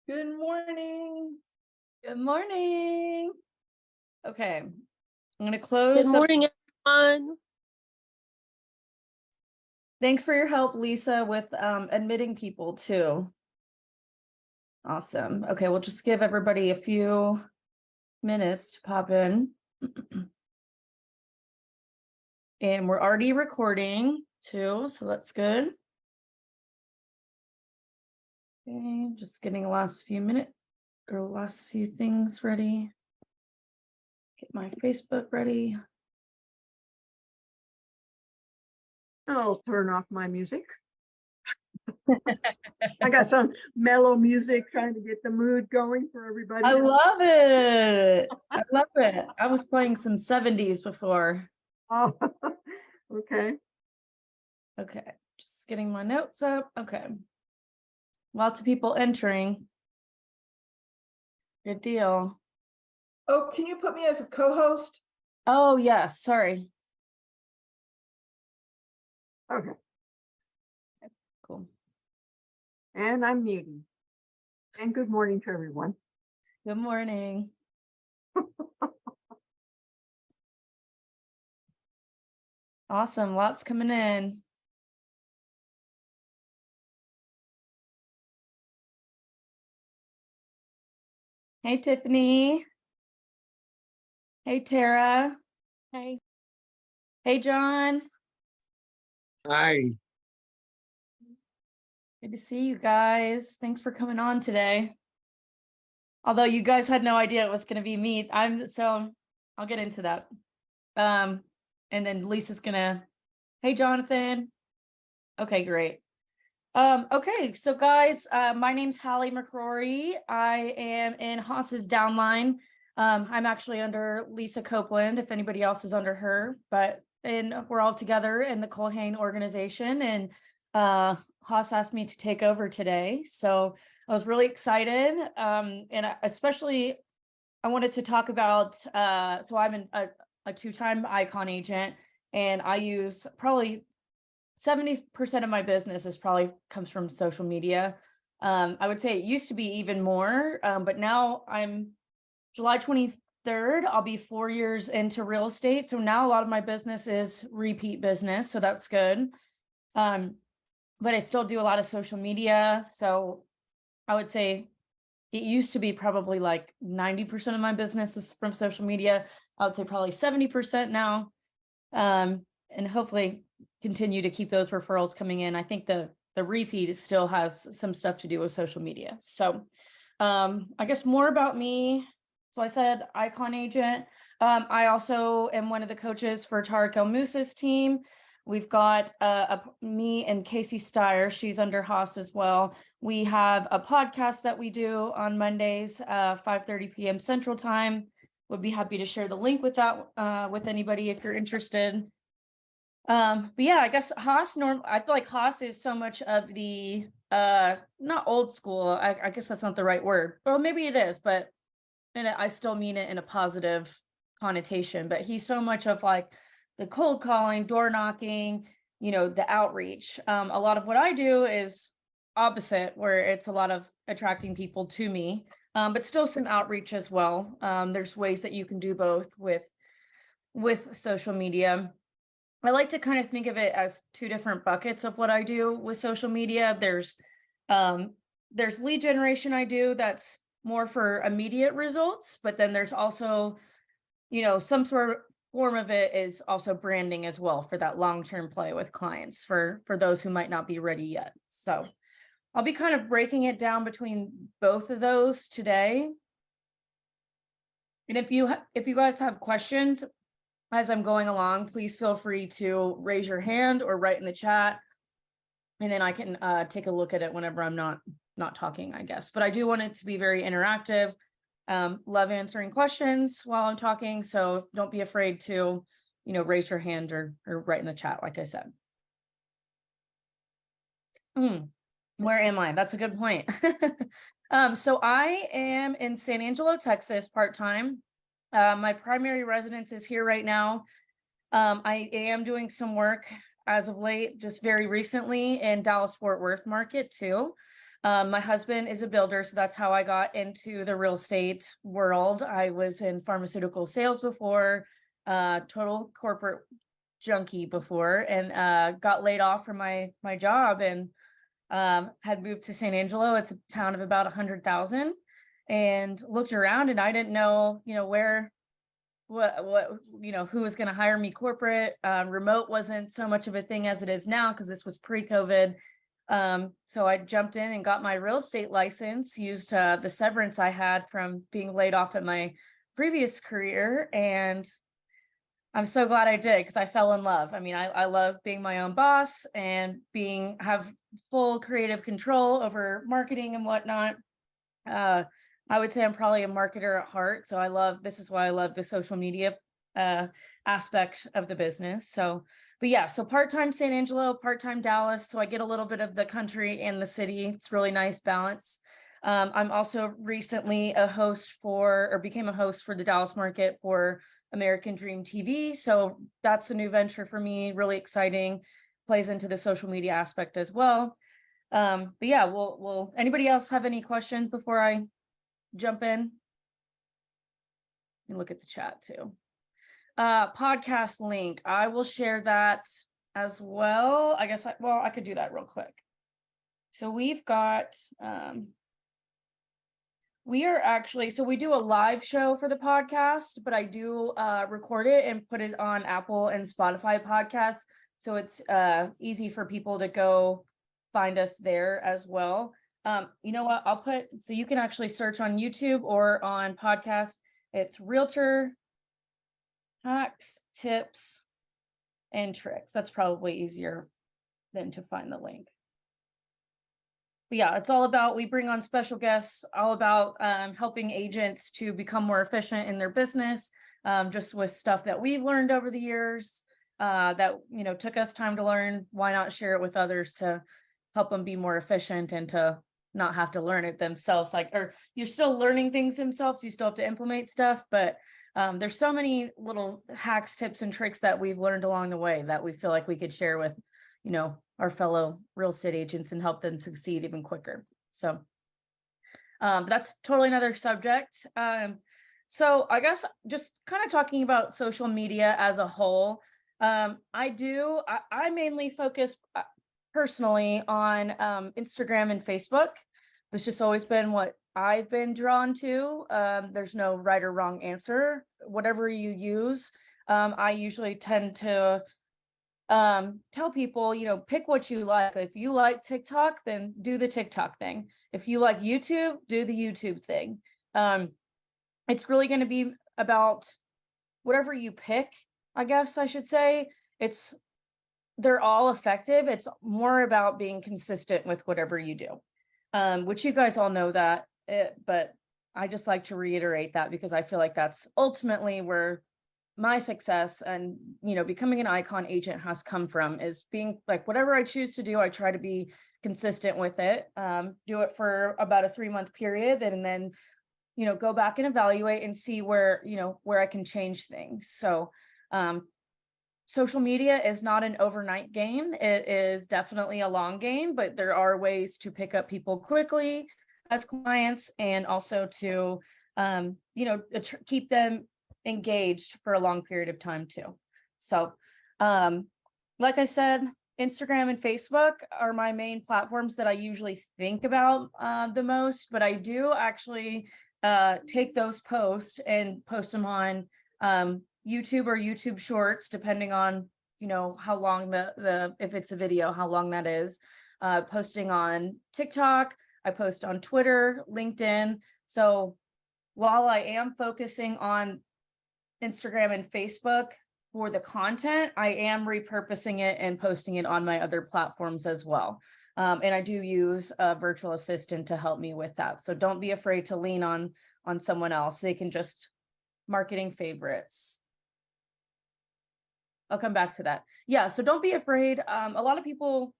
Good morning. Good morning. Okay, I'm going to close. Good morning, everyone. Thanks for your help, Lisa, with admitting people too. Awesome. Okay, we'll just give everybody a few minutes to pop in. And we're already recording too, so that's good. Okay, just getting the last few minutes or last few things ready. Get my Facebook ready. I'll turn off my music. I got some mellow music trying to get the mood going for everybody. I love it. I love it. I was playing some 70s before. Oh, okay. Okay, just getting my notes up. Okay. Lots of people entering. Good deal. Oh, can you put me as a co-host? Oh, yes. Sorry. Okay. Cool. And I'm muting. And good morning to everyone. Good morning. Awesome. Lots coming in. Hey, Tiffany. Hey, Tara. Hey. Hey, John. Hi. Good to see you guys. Thanks for coming on today. Although you guys had no idea it was going to be me. I'll get into that. And then Lisa's gonna, hey, Jonathan. Okay, great. Okay, so guys, my name's Hallie McCrory. I am in Haas's downline. I'm actually under Lisa Copeland, if anybody else is under her, and we're all together in the Culhane organization, and Haas asked me to take over today. So I was really excited. Especially I wanted to talk about, so I'm a two-time icon agent, and I use probably 70% of my business comes from social media. I would say it used to be even more, but now I'm July 23rd. I'll be 4 years into real estate. So now a lot of my business is repeat business. So that's good. But I still do a lot of social media. So I would say it used to be probably like 90% of my business was from social media. I would say probably 70% now. And hopefully continue to keep those referrals coming in. I think the repeat still has some stuff to do with social media. So I guess more about me. So I said icon agent. I also am one of the coaches for Tariq El Musa's team. We've got me and Casey Steyer. She's under Haas as well. We have a podcast that we do on Mondays, 5:30 p.m. Central Time. Would be happy to share the link with that with anybody if you're interested. But yeah, I guess Haas I feel like Haas is so much of the not old school. I guess that's not the right word. Well, maybe it is, but I still mean it in a positive connotation. But he's so much of like the cold calling, door knocking, the outreach. A lot of what I do is opposite, where it's a lot of attracting people to me, but still some outreach as well. There's ways that you can do both with social media. I like to kind of think of it as two different buckets of what I do with social media. There's lead generation I do that's more for immediate results, but then there's also, some sort of form of it is also branding as well for that long-term play with clients for those who might not be ready yet. So I'll be kind of breaking it down between both of those today. And if you guys have questions as I'm going along, please feel free to raise your hand or write in the chat, and then I can take a look at it whenever I'm not talking, I guess. But I do want it to be very interactive. Love answering questions while I'm talking, so don't be afraid to, raise your hand or write in the chat, like I said. Where am I? That's a good point. So I am in San Angelo, Texas, part-time. My primary residence is here right now. I am doing some work as of late, just very recently in Dallas-Fort Worth market too. My husband is a builder, so that's how I got into the real estate world. I was in pharmaceutical sales before, total corporate junkie before, and got laid off from my job, and had moved to San Angelo. It's a town of about 100,000, and looked around, and I didn't know, where, what, who was going to hire me corporate. Remote wasn't so much of a thing as it is now, because this was pre-COVID. So I jumped in and got my real estate license, used the severance I had from being laid off at my previous career, and I'm so glad I did, because I fell in love. I mean, I love being my own boss and have full creative control over marketing and whatnot. I would say I'm probably a marketer at heart. So this is why I love the social media aspect of the business. But yeah, so part-time San Angelo, part-time Dallas. So I get a little bit of the country and the city. It's really nice balance. I'm also recently became a host for the Dallas market for American Dream TV. So that's a new venture for me, really exciting, plays into the social media aspect as well. But yeah, will anybody else have any questions before I jump in? And look at the chat too. Podcast link, I will share that as well. I guess I could do that real quick. So we've got, we do a live show for the podcast, but I do record it and put it on Apple and Spotify podcasts. So it's easy for people to go find us there as well. You know what? So you can actually search on YouTube or on podcast. It's Realtor Hacks, Tips, and Tricks. That's probably easier than to find the link. But yeah, it's all about, we bring on special guests, all about helping agents to become more efficient in their business, just with stuff that we've learned over the years that, took us time to learn. Why not share it with others to help them be more efficient and to not have to learn it themselves? Or you're still learning things themselves, you still have to implement stuff, but there's so many little hacks, tips, and tricks that we've learned along the way that we feel like we could share with, our fellow real estate agents and help them succeed even quicker. So that's totally another subject. So I guess just kind of talking about social media as a whole, I mainly focus personally on Instagram and Facebook. That's just always been what I've been drawn to. There's no right or wrong answer. Whatever you use, I usually tend to tell people, pick what you like. If you like TikTok, then do the TikTok thing. If you like YouTube, do the YouTube thing. It's really going to be about whatever you pick, I guess I should say. They're all effective. It's more about being consistent with whatever you do, which you guys all know that, but I just like to reiterate that because I feel like that's ultimately where my success and, becoming an icon agent has come from, is being like, whatever I choose to do, I try to be consistent with it, do it for about a 3-month period, and then, go back and evaluate and see where I can change things. So, social media is not an overnight game. It is definitely a long game, but there are ways to pick up people quickly as clients, and also to, keep them engaged for a long period of time too. So, like I said, Instagram and Facebook are my main platforms that I usually think about the most, but I do actually take those posts and post them on YouTube or YouTube Shorts, depending on, how long if it's a video, how long that is. Posting on TikTok, I post on Twitter, LinkedIn. So while I am focusing on Instagram and Facebook for the content, I am repurposing it and posting it on my other platforms as well. And I do use a virtual assistant to help me with that. So don't be afraid to lean on someone else. They can just marketing favorites. I'll come back to that. Yeah, so don't be afraid. A lot of people,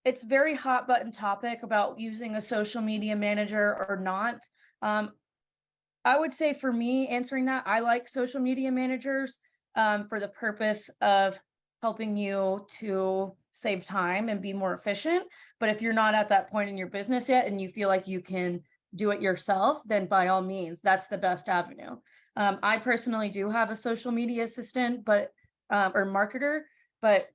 it's very hot button topic about using a social media manager or not. I would say for me, answering that, I like social media managers for the purpose of helping you to save time and be more efficient. But if you're not at that point in your business yet and you feel like you can do it yourself, then by all means, that's the best avenue. I personally do have a social media assistant, but or marketer, but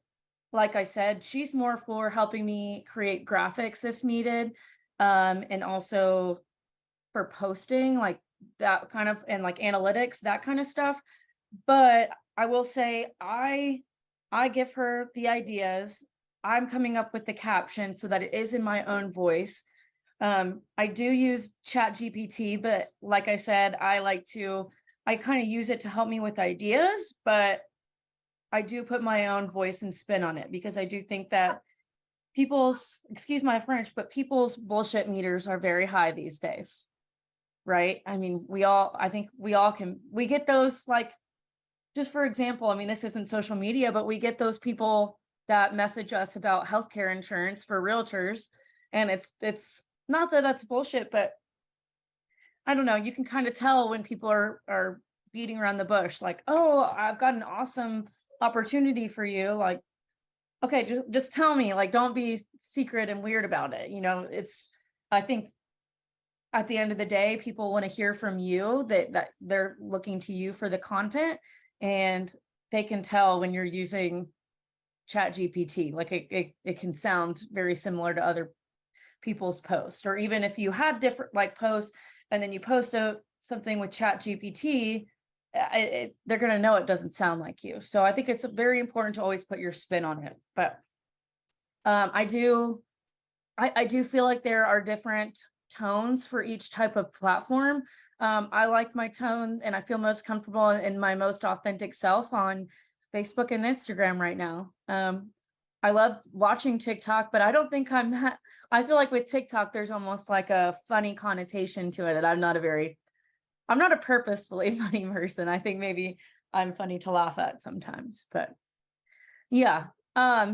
like I said, she's more for helping me create graphics if needed, and also for posting, like that kind of, and like analytics, that kind of stuff. But I will say I give her the ideas. I'm coming up with the caption so that it is in my own voice. I do use Chat GPT, but like I said, I kind of use it to help me with ideas, but I do put my own voice and spin on it because I do think that excuse my French, but people's bullshit meters are very high these days. Right? I mean, I think we get those, like, just for example, I mean, this isn't social media, but we get those people that message us about healthcare insurance for realtors. And it's not that that's bullshit, but I don't know, you can kind of tell when people are beating around the bush, like, oh, I've got an awesome opportunity for you. Like, okay, just tell me, like, don't be secret and weird about it. I think at the end of the day, people want to hear from you, that they're looking to you for the content, and they can tell when you're using Chat GPT. Like it can sound very similar to other people's posts, or even if you had different like posts and then you post something with Chat GPT, they're going to know it doesn't sound like you. So I think it's very important to always put your spin on it. But I do feel like there are different tones for each type of platform. I like my tone and I feel most comfortable in my most authentic self on Facebook and Instagram right now. I love watching TikTok, but I don't think I'm that. I feel like with TikTok, there's almost like a funny connotation to it. And I'm not a purposefully funny person. I think maybe I'm funny to laugh at sometimes, but yeah.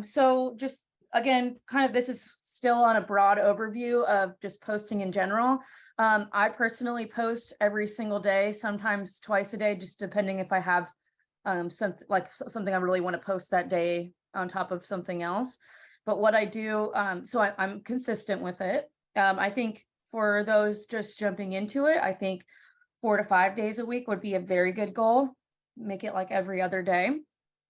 So just again, kind of, this is still on a broad overview of just posting in general. I personally post every single day, sometimes twice a day, just depending if I have something I really want to post that day on top of something else. But what I do, so I'm consistent with it. I think for those just jumping into it, I think 4 to 5 days a week would be a very good goal. Make it like every other day.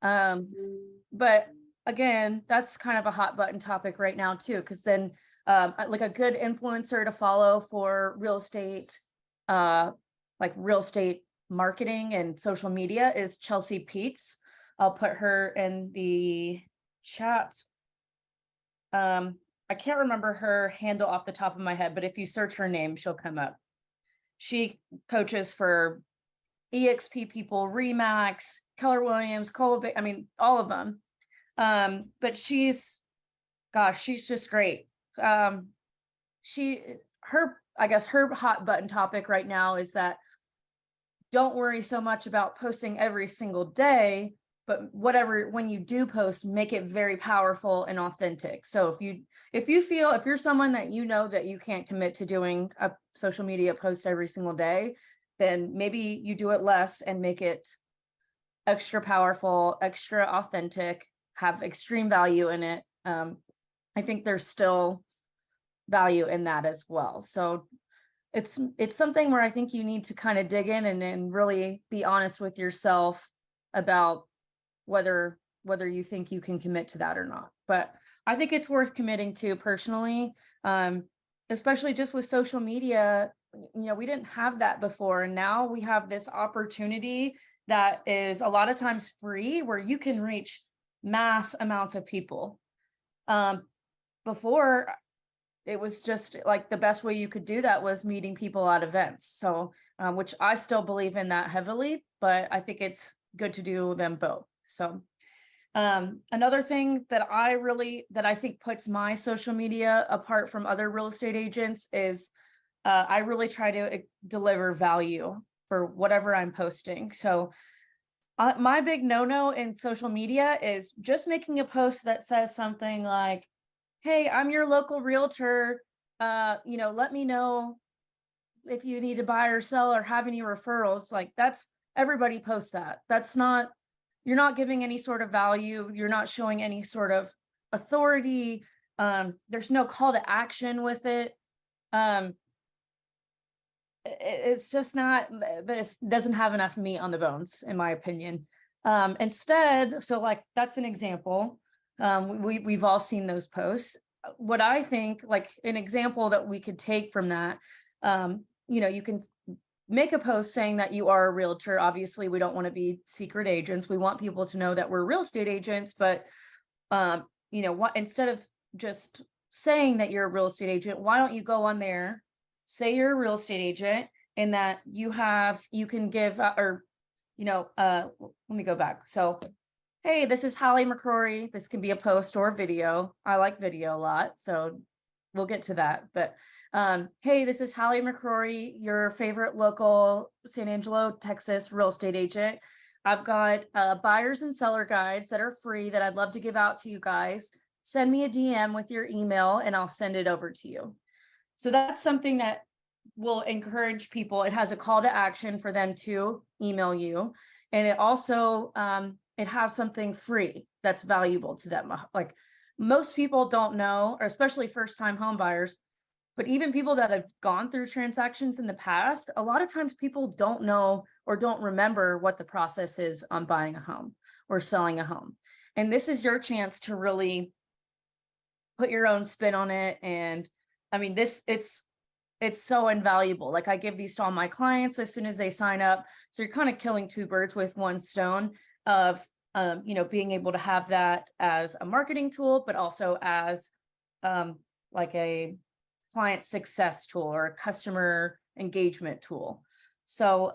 But again, that's kind of a hot button topic right now too, because then like a good influencer to follow for real estate, like real estate marketing and social media is Chelsea Peets. I'll put her in the chat. I can't remember her handle off the top of my head, but if you search her name, she'll come up. She coaches for EXP people, Remax, Keller Williams, I mean, all of them. But she's just great. I guess her hot button topic right now is that don't worry so much about posting every single day, but when you do post, make it very powerful and authentic. So if you're someone that you know that you can't commit to doing a social media post every single day, then maybe you do it less and make it extra powerful, extra authentic, have extreme value in it. I think there's still value in that as well. So it's something where I think you need to kind of dig in and really be honest with yourself about whether you think you can commit to that or not. But I think it's worth committing to personally, especially just with social media. We didn't have that before, and now we have this opportunity that is a lot of times free, where you can reach mass amounts of people. Before, it was just like the best way you could do that was meeting people at events. So, which I still believe in that heavily, but I think it's good to do them both. So, another thing that I think puts my social media apart from other real estate agents is I really try to deliver value for whatever I'm posting. So my big no-no in social media is just making a post that says something like, hey, I'm your local realtor. Let me know if you need to buy or sell or have any referrals. Like, everybody posts that. You're not giving any sort of value. You're not showing any sort of authority. There's no call to action with it. It's just not, it doesn't have enough meat on the bones, in my opinion. Instead, so like that's an example. We've all seen those posts. What I think, like an example that we could take from that, you can make a post saying that you are a realtor. Obviously, we don't want to be secret agents. We want people to know that we're real estate agents, but what, instead of just saying that you're a real estate agent, why don't you go on there, say you're a real estate agent, and that you can give, let me go back. So, hey, this is Holly McCrory. This can be a post or a video. I like video a lot, so we'll get to that. But hey, this is Holly McCrory, your favorite local San Angelo, Texas real estate agent. I've got buyers and seller guides that are free that I'd love to give out to you guys. Send me a DM with your email and I'll send it over to you. So that's something that will encourage people. It has a call to action for them to email you. And it also, it has something free that's valuable to them. Like most people don't know, or especially first-time home buyers, but even people that have gone through transactions in the past, a lot of times people don't know or don't remember what the process is on buying a home or selling a home. And this is your chance to really put your own spin on it. And I mean, it's so invaluable. Like I give these to all my clients as soon as they sign up. So you're kind of killing two birds with one stone of, being able to have that as a marketing tool, but also as like a client success tool or a customer engagement tool. So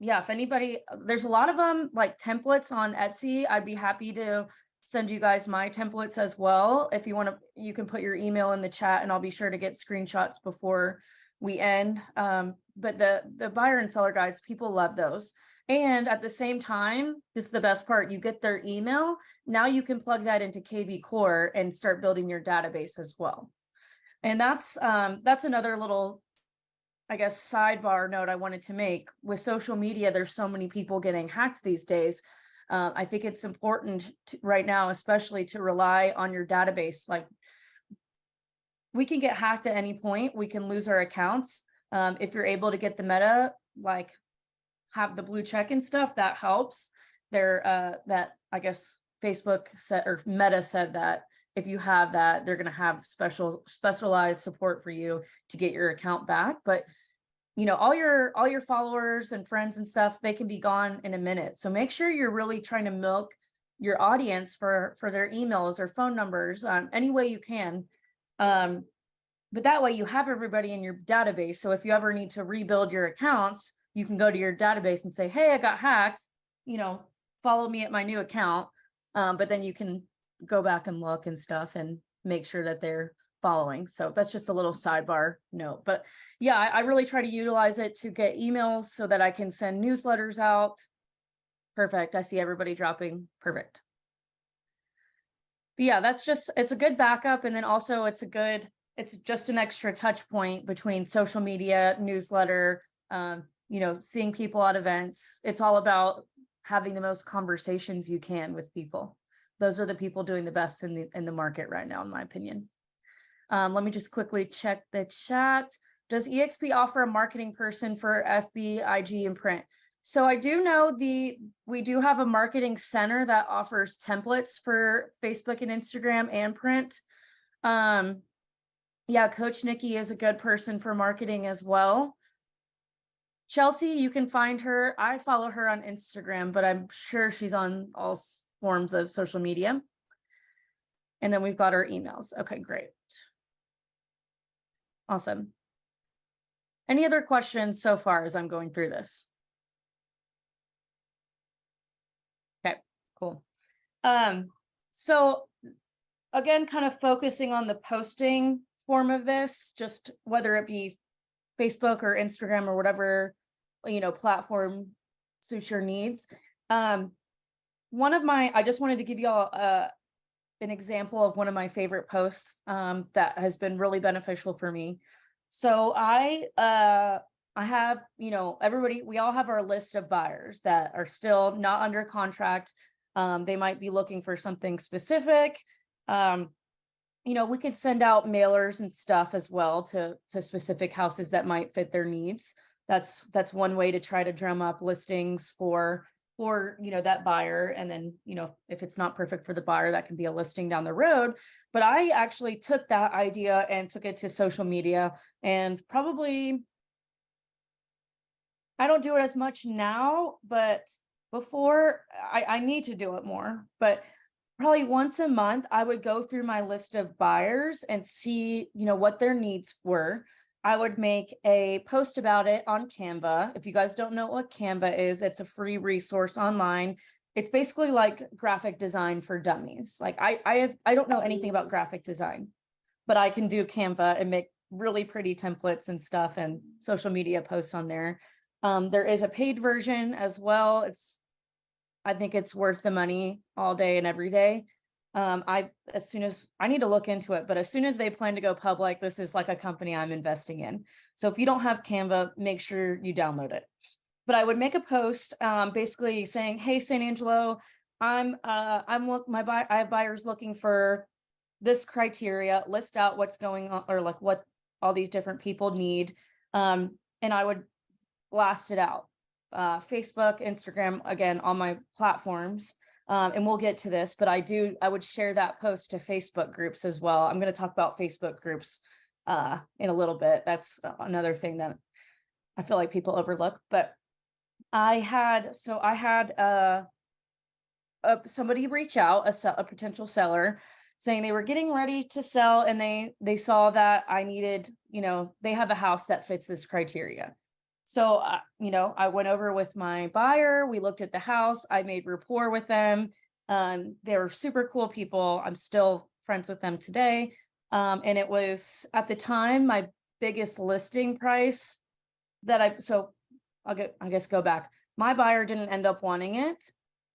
yeah, if anybody, there's a lot of them like templates on Etsy. I'd be happy to send you guys my templates as well. If you want to, you can put your email in the chat and I'll be sure to get screenshots before we end. But the buyer and seller guides, people love those. And at the same time, this is the best part, you get their email. Now you can plug that into KV Core and start building your database as well. And that's another little, I guess, sidebar note I wanted to make. With social media, there's so many people getting hacked these days. I think it's important right now, especially to rely on your database. Like we can get hacked at any point. We can lose our accounts. If you're able to get the meta, like have the blue check and stuff, that helps. That I guess Facebook said, or Meta said that if you have that, they're going to have specialized support for you to get your account back. But all your followers and friends and stuff, they can be gone in a minute. So make sure you're really trying to milk your audience for their emails or phone numbers any way you can. But that way you have everybody in your database. So if you ever need to rebuild your accounts, you can go to your database and say, hey, I got hacked, follow me at my new account. But then you can go back and look and stuff and make sure that they're following. So that's just a little sidebar note. But yeah, I really try to utilize it to get emails so that I can send newsletters out. Perfect. I see everybody dropping. Perfect. But yeah, it's a good backup. And then also it's just an extra touch point between social media, newsletter, seeing people at events. It's all about having the most conversations you can with people. Those are the people doing the best in the market right now, in my opinion. Let me just quickly check the chat. Does EXP offer a marketing person for FB, IG, and print? So I do know we do have a marketing center that offers templates for Facebook and Instagram and print. Yeah, Coach Nikki is a good person for marketing as well. Chelsea, you can find her. I follow her on Instagram, but I'm sure she's on all forms of social media. And then we've got our emails. Okay, great. Awesome. Any other questions so far as I'm going through this? Okay, cool. So again, kind of focusing on the posting form of this, just whether it be Facebook or Instagram or whatever, platform suits your needs. I just wanted to give you all an example of one of my favorite posts that has been really beneficial for me. So I have, everybody, we all have our list of buyers that are still not under contract. They might be looking for something specific. We could send out mailers and stuff as well to specific houses that might fit their needs. That's one way to try to drum up listings for that buyer. And then, if it's not perfect for the buyer, that can be a listing down the road. But I actually took that idea and took it to social media, and probably I don't do it as much now, but before I need to do it more. But probably once a month, I would go through my list of buyers and see, what their needs were. I would make a post about it on Canva. If you guys don't know what Canva is, it's a free resource online. It's basically like graphic design for dummies. Like I don't know anything about graphic design, but I can do Canva and make really pretty templates and stuff and social media posts on there. There is a paid version as well. I think it's worth the money all day and every day. I need to look into it, but as soon as they plan to go public, this is like a company I'm investing in. So if you don't have Canva, make sure you download it. But I would make a post, basically saying, "Hey, San Angelo, I have buyers looking for this criteria. List out what's going on, or like what all these different people need." And I would blast it out. Facebook, Instagram, again, on my platforms. And we'll get to this, but I would share that post to Facebook groups as well. I'm going to talk about Facebook groups in a little bit. That's another thing that I feel like people overlook. But I had somebody reach out, a potential seller, saying they were getting ready to sell, and they saw that I needed, they have a house that fits this criteria. So, I went over with my buyer. We looked at the house. I made rapport with them. They were super cool people. I'm still friends with them today. And it was at the time my biggest listing price so I guess go back. My buyer didn't end up wanting it.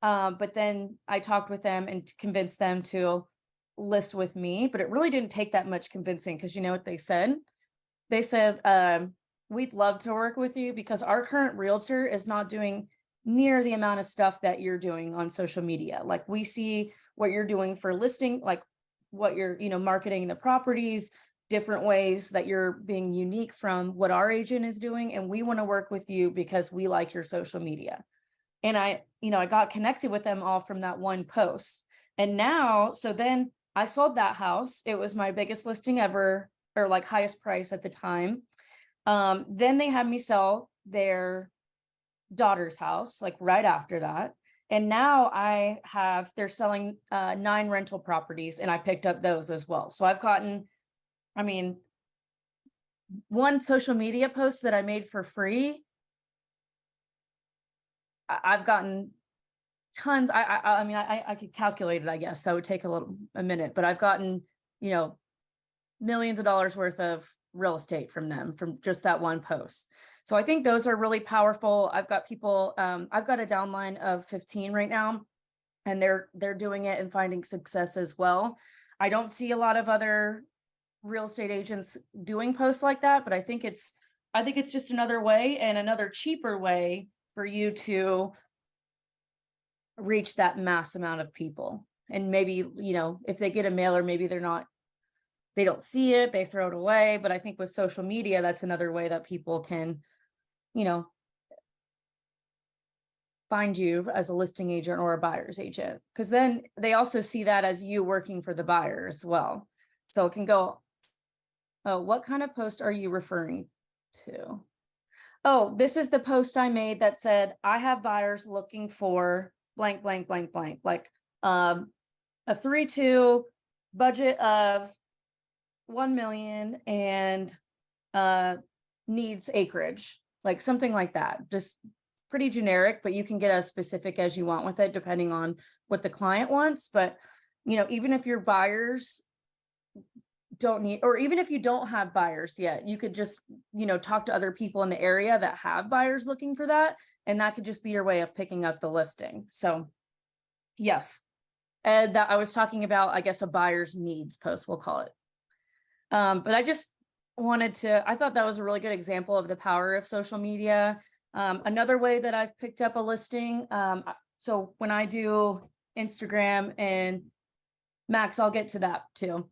But then I talked with them and convinced them to list with me, but it really didn't take that much convincing, because you know what they said? They said, "We'd love to work with you because our current realtor is not doing near the amount of stuff that you're doing on social media. Like, we see what you're doing for listing, like what you're, marketing the properties, different ways that you're being unique from what our agent is doing. And we want to work with you because we like your social media." And I got connected with them all from that one post. And then I sold that house. It was my biggest listing ever, or like highest price at the time. Then they had me sell their daughter's house, like right after that. And now they're selling 9 rental properties, and I picked up those as well. So I've gotten, one social media post that I made for free, I've gotten tons. I could calculate it, I guess. That would take a minute, but I've gotten, millions of dollars worth of real estate from them, from just that one post. So I think those are really powerful. I've got people, I've got a downline of 15 right now, and they're doing it and finding success as well. I don't see a lot of other real estate agents doing posts like that, but I think it's just another way, and another cheaper way for you to reach that mass amount of people. And maybe, if they get a mailer, maybe they don't see it, they throw it away. But I think with social media, that's another way that people can, find you as a listing agent or a buyer's agent, because then they also see that as you working for the buyer as well. So it can go, "Oh, what kind of post are you referring to?" "Oh, this is the post I made that said, I have buyers looking for blank, blank, blank, blank, like a 3-2 budget of 1 million and needs acreage," like something like that. Just pretty generic, but you can get as specific as you want with it, depending on what the client wants. But, even if your buyers don't need, or even if you don't have buyers yet, you could just, talk to other people in the area that have buyers looking for that. And that could just be your way of picking up the listing. So yes. And that I was talking about, I guess, a buyer's needs post, we'll call it. But I just I thought that was a really good example of the power of social media. Another way that I've picked up a listing. So when I do Instagram and Max, I'll get to that too.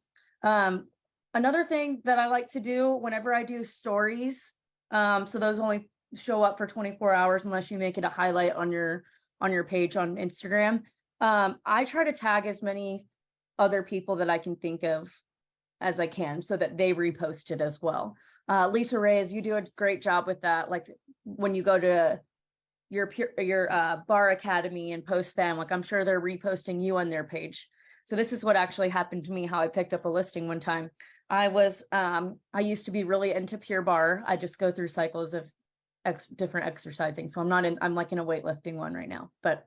Another thing that I like to do whenever I do stories, so those only show up for 24 hours unless you make it a highlight on your page on Instagram. I try to tag as many other people that I can think of as I can so that they repost it as well. Lisa Reyes, you do a great job with that. Like when you go to your bar academy and post them, like I'm sure they're reposting you on their page. So this is what actually happened to me, how I picked up a listing one time. I used to be really into Pure Barre. I just go through cycles of different exercising. So I'm like in a weightlifting one right now, but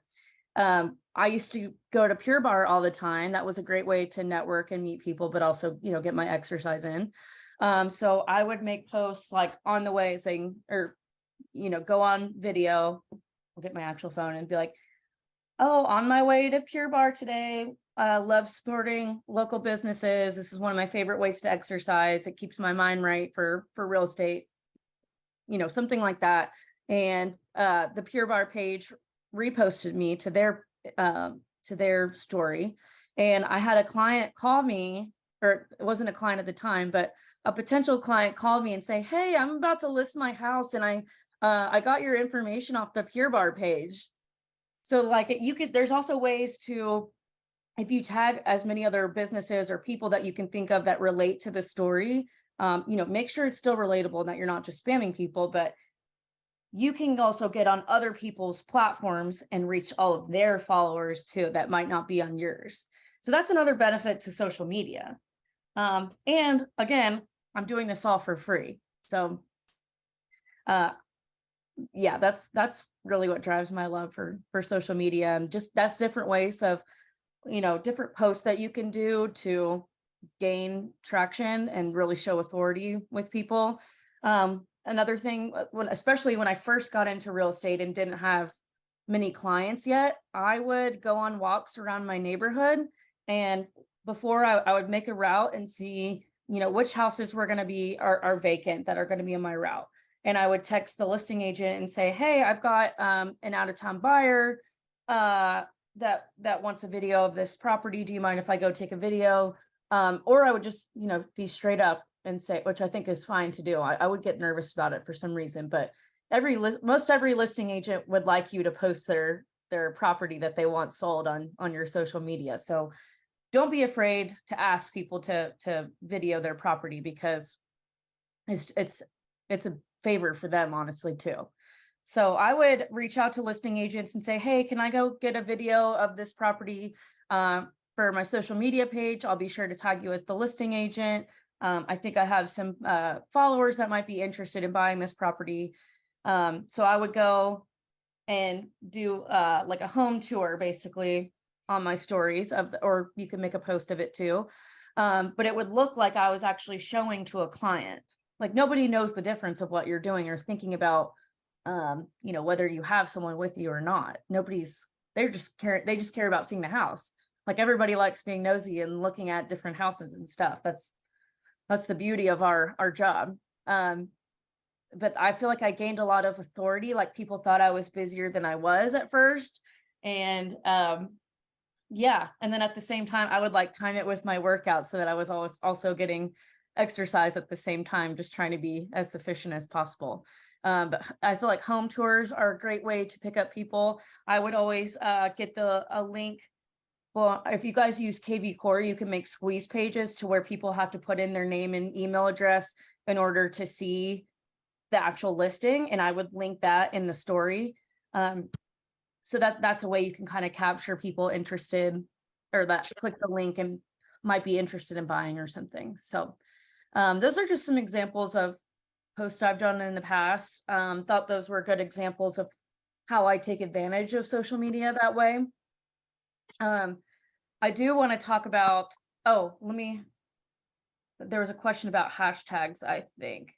I used to go to Pure Barre all the time. That was a great way to network and meet people, but also, get my exercise in. So I would make posts like on the way saying, or, go on video, I'll get my actual phone and be like, oh, on my way to Pure Barre today. Love supporting local businesses. This is one of my favorite ways to exercise. It keeps my mind right for real estate, something like that. And the Pure Barre page reposted me to their story. And I had a client call me, or it wasn't a client at the time, but a potential client called me and say, hey, I'm about to list my house and I got your information off the Pure Barre page. So like there's also ways to, if you tag as many other businesses or people that you can think of that relate to the story, make sure it's still relatable and that you're not just spamming people, but you can also get on other people's platforms and reach all of their followers too that might not be on yours. So that's another benefit to social media. And again, I'm doing this all for free. So yeah, that's really what drives my love for social media. And just that's different ways of, different posts that you can do to gain traction and really show authority with people. Another thing, especially when I first got into real estate and didn't have many clients yet, I would go on walks around my neighborhood. And before I would make a route and see, which houses were going to be are vacant that are going to be in my route. And I would text the listing agent and say, hey, I've got an out-of-town buyer that wants a video of this property. Do you mind if I go take a video? Or I would just, be straight up and say, which I think is fine to do. I would get nervous about it for some reason, but most every listing agent would like you to post their property that they want sold on your social media. So don't be afraid to ask people to video their property, because it's a favor for them, honestly, too. So I would reach out to listing agents and say, hey, can I go get a video of this property for my social media page? I'll be sure to tag you as the listing agent. I think I have some followers that might be interested in buying this property. So I would go and do like a home tour, basically, on my stories or you can make a post of it too. But it would look like I was actually showing to a client. Like nobody knows the difference of what you're doing or thinking about, whether you have someone with you or not. They just care about seeing the house. Like everybody likes being nosy and looking at different houses and stuff. That's the beauty of our job. But I feel like I gained a lot of authority. Like people thought I was busier than I was at first. And yeah. And then at the same time, I would like time it with my workout so that I was always also getting exercise at the same time, just trying to be as efficient as possible. But I feel like home tours are a great way to pick up people. I would always get a link. Well, if you guys use KV Core, you can make squeeze pages to where people have to put in their name and email address in order to see the actual listing. And I would link that in the story. So that's a way you can kind of capture people interested or that click the link and might be interested in buying or something. So those are just some examples of posts I've done in the past. Thought those were good examples of how I take advantage of social media that way. I do want to talk about, there was a question about hashtags, I think.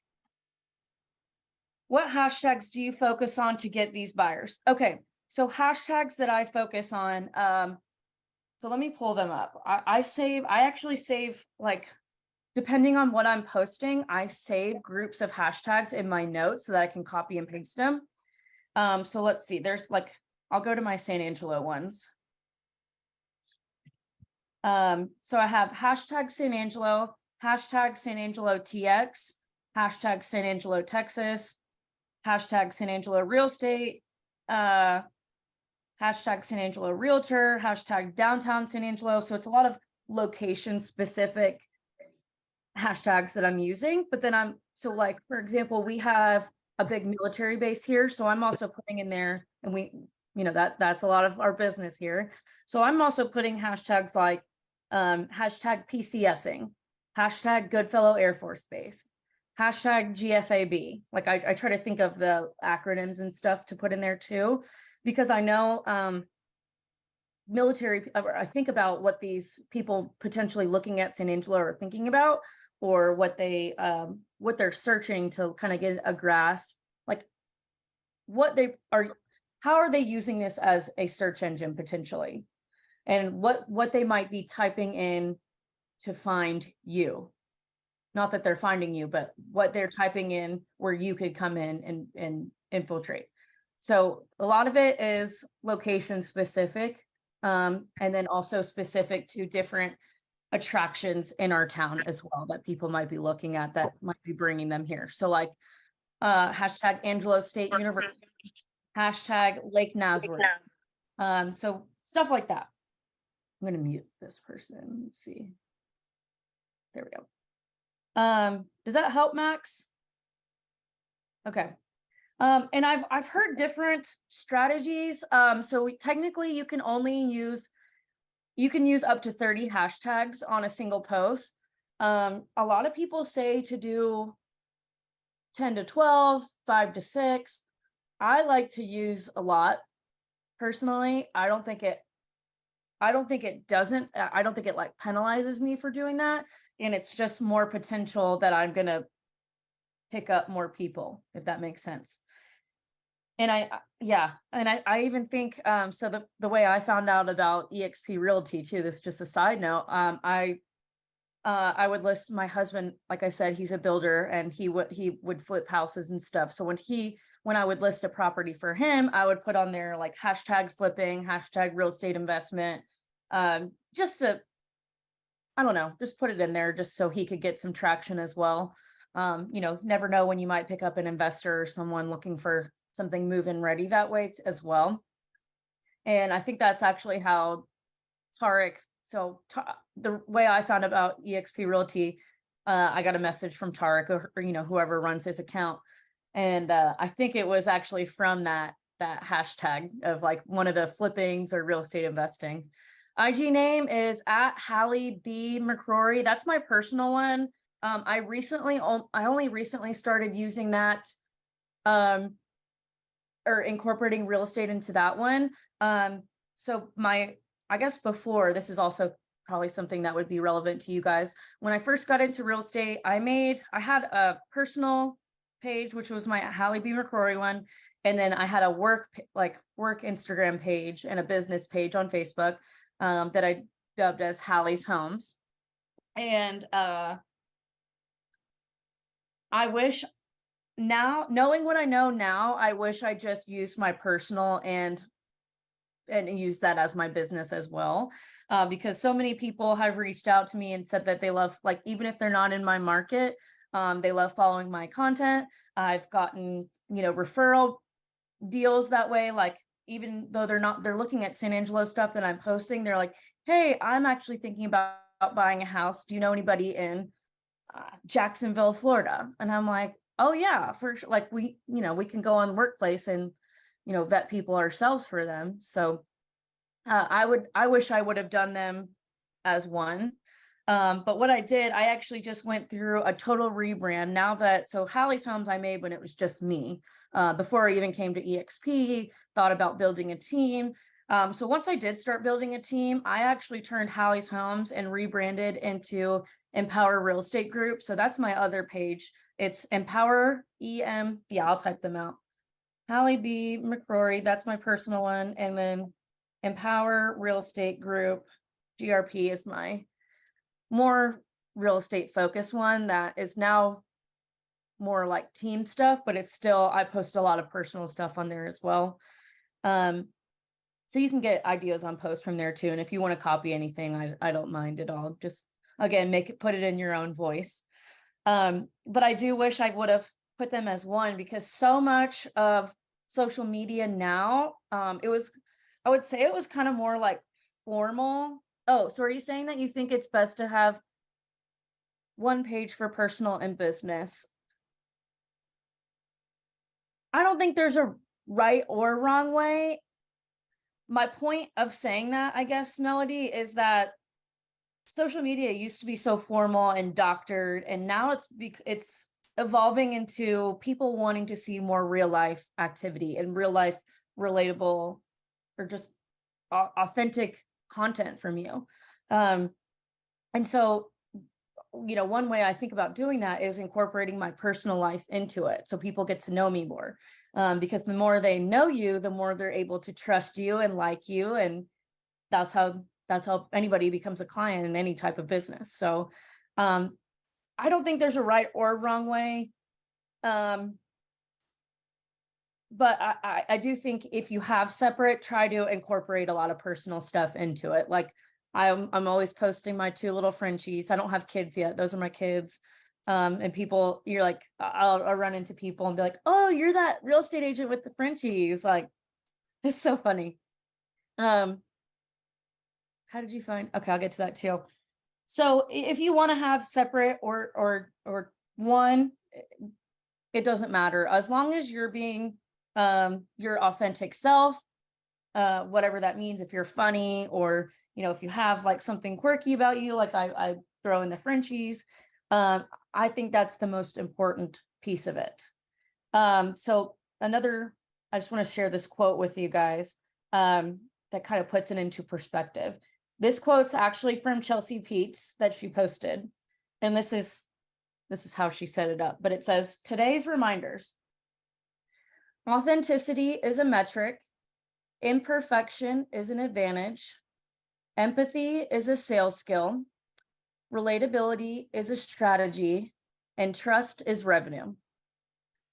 What hashtags do you focus on to get these buyers? Okay, so hashtags that I focus on, so let me pull them up. I actually save, like, depending on what I'm posting, I save groups of hashtags in my notes so that I can copy and paste them. So let's see, there's like, I'll go to my San Angelo ones. So I have hashtag San Angelo, hashtag San Angelo TX, hashtag San Angelo Texas, hashtag San Angelo Real Estate, hashtag San Angelo Realtor, hashtag Downtown San Angelo. So it's a lot of location specific hashtags that I'm using. But then so like, for example, we have a big military base here. So I'm also putting in there, and that's a lot of our business here. So I'm also putting hashtags like hashtag PCSing, hashtag Goodfellow Air Force Base, hashtag GFAB. Like I try to think of the acronyms and stuff to put in there too, because I know military, I think about what these people potentially looking at San Angelo are thinking about, or what they're searching to kind of get a grasp, like how are they using this as a search engine potentially, and what they might be typing in to find you. Not that they're finding you, but what they're typing in where you could come in and infiltrate. So a lot of it is location specific, and then also specific to different attractions in our town as well that people might be looking at that might be bringing them here. So like hashtag Angelo State University, hashtag Lake Nazareth. So stuff like that. I'm going to mute this person. Let's see. There we go. Does that help, Max? Okay. And I've heard different strategies. So technically you can use up to 30 hashtags on a single post. A lot of people say to do 10 to 12, 5 to 6. I like to use a lot personally. I don't think it like penalizes me for doing that. And it's just more potential that I'm going to pick up more people, if that makes sense. And I even think, so the way I found out about eXp Realty too, this is just a side note. I would list my husband, like I said, he's a builder, and he would flip houses and stuff. So when I would list a property for him, I would put on there like hashtag flipping, hashtag real estate investment, just to, I don't know, just put it in there just so he could get some traction as well. Never know when you might pick up an investor or someone looking for something move-in ready that way as well. And I think that's actually how Tarek, the way I found about eXp Realty, I got a message from Tarek or whoever runs his account. And I think it was actually from that hashtag of like one of the flippings or real estate investing. IG name is at Hallie B. McCrory. That's my personal one. I only recently started using that, or incorporating real estate into that one. So I guess before, this is also probably something that would be relevant to you guys. When I first got into real estate, I had a personal page, which was my Hallie B. McCrory one. And then I had a work Instagram page and a business page on Facebook that I dubbed as Hallie's Homes. And I wish now, knowing what I know now, I wish I just used my personal and use that as my business as well. Because so many people have reached out to me and said that they love, like, even if they're not in my market, they love following my content. I've gotten, referral deals that way. Like, even though they're looking at San Angelo stuff that I'm posting, they're like, hey, I'm actually thinking about buying a house. Do you know anybody in Jacksonville, Florida? And I'm like, oh yeah, for sure. Like we can go on Workplace and, vet people ourselves for them. So I wish I would have done them as one. But what I did, I actually just went through a total rebrand so Hallie's Homes I made when it was just me, before I even came to eXp, thought about building a team. So once I did start building a team, I actually turned Hallie's Homes and rebranded into Empower Real Estate Group. So that's my other page. It's Empower EM. Yeah, I'll type them out. Hallie B. McCrory, that's my personal one. And then Empower Real Estate Group, GRP, is my more real estate focused one that is now more like team stuff, but it's still, I post a lot of personal stuff on there as well. So you can get ideas on posts from there too. And if you want to copy anything, I don't mind at all. Just again, put it in your own voice. But I do wish I would have put them as one, because so much of social media now, I would say it was kind of more like formal. Oh, so are you saying that you think it's best to have one page for personal and business? I don't think there's a right or wrong way. My point of saying that, I guess, Melody, is that social media used to be so formal and doctored, and now it's evolving into people wanting to see more real life activity and real life relatable or just authentic content from you. And so, one way I think about doing that is incorporating my personal life into it, so people get to know me more. Because the more they know you, the more they're able to trust you and like you, and that's how anybody becomes a client in any type of business. So I don't think there's a right or wrong way. But I do think if you have separate, try to incorporate a lot of personal stuff into it. Like I'm always posting my 2 little Frenchies. I don't have kids yet. Those are my kids. And people, you're like, I'll run into people and be like, oh, you're that real estate agent with the Frenchies. Like, it's so funny. How did you find? Okay, I'll get to that too. So if you want to have separate or one, it doesn't matter, as long as you're being your authentic self, whatever that means. If you're funny, or if you have like something quirky about you, like I throw in the Frenchies, I think that's the most important piece of it. So I just want to share this quote with you guys that kind of puts it into perspective. This quote's actually from Chelsea Peets that she posted, and this is how she set it up. But it says, today's reminders: authenticity is a metric, imperfection is an advantage, empathy is a sales skill, relatability is a strategy, and trust is revenue.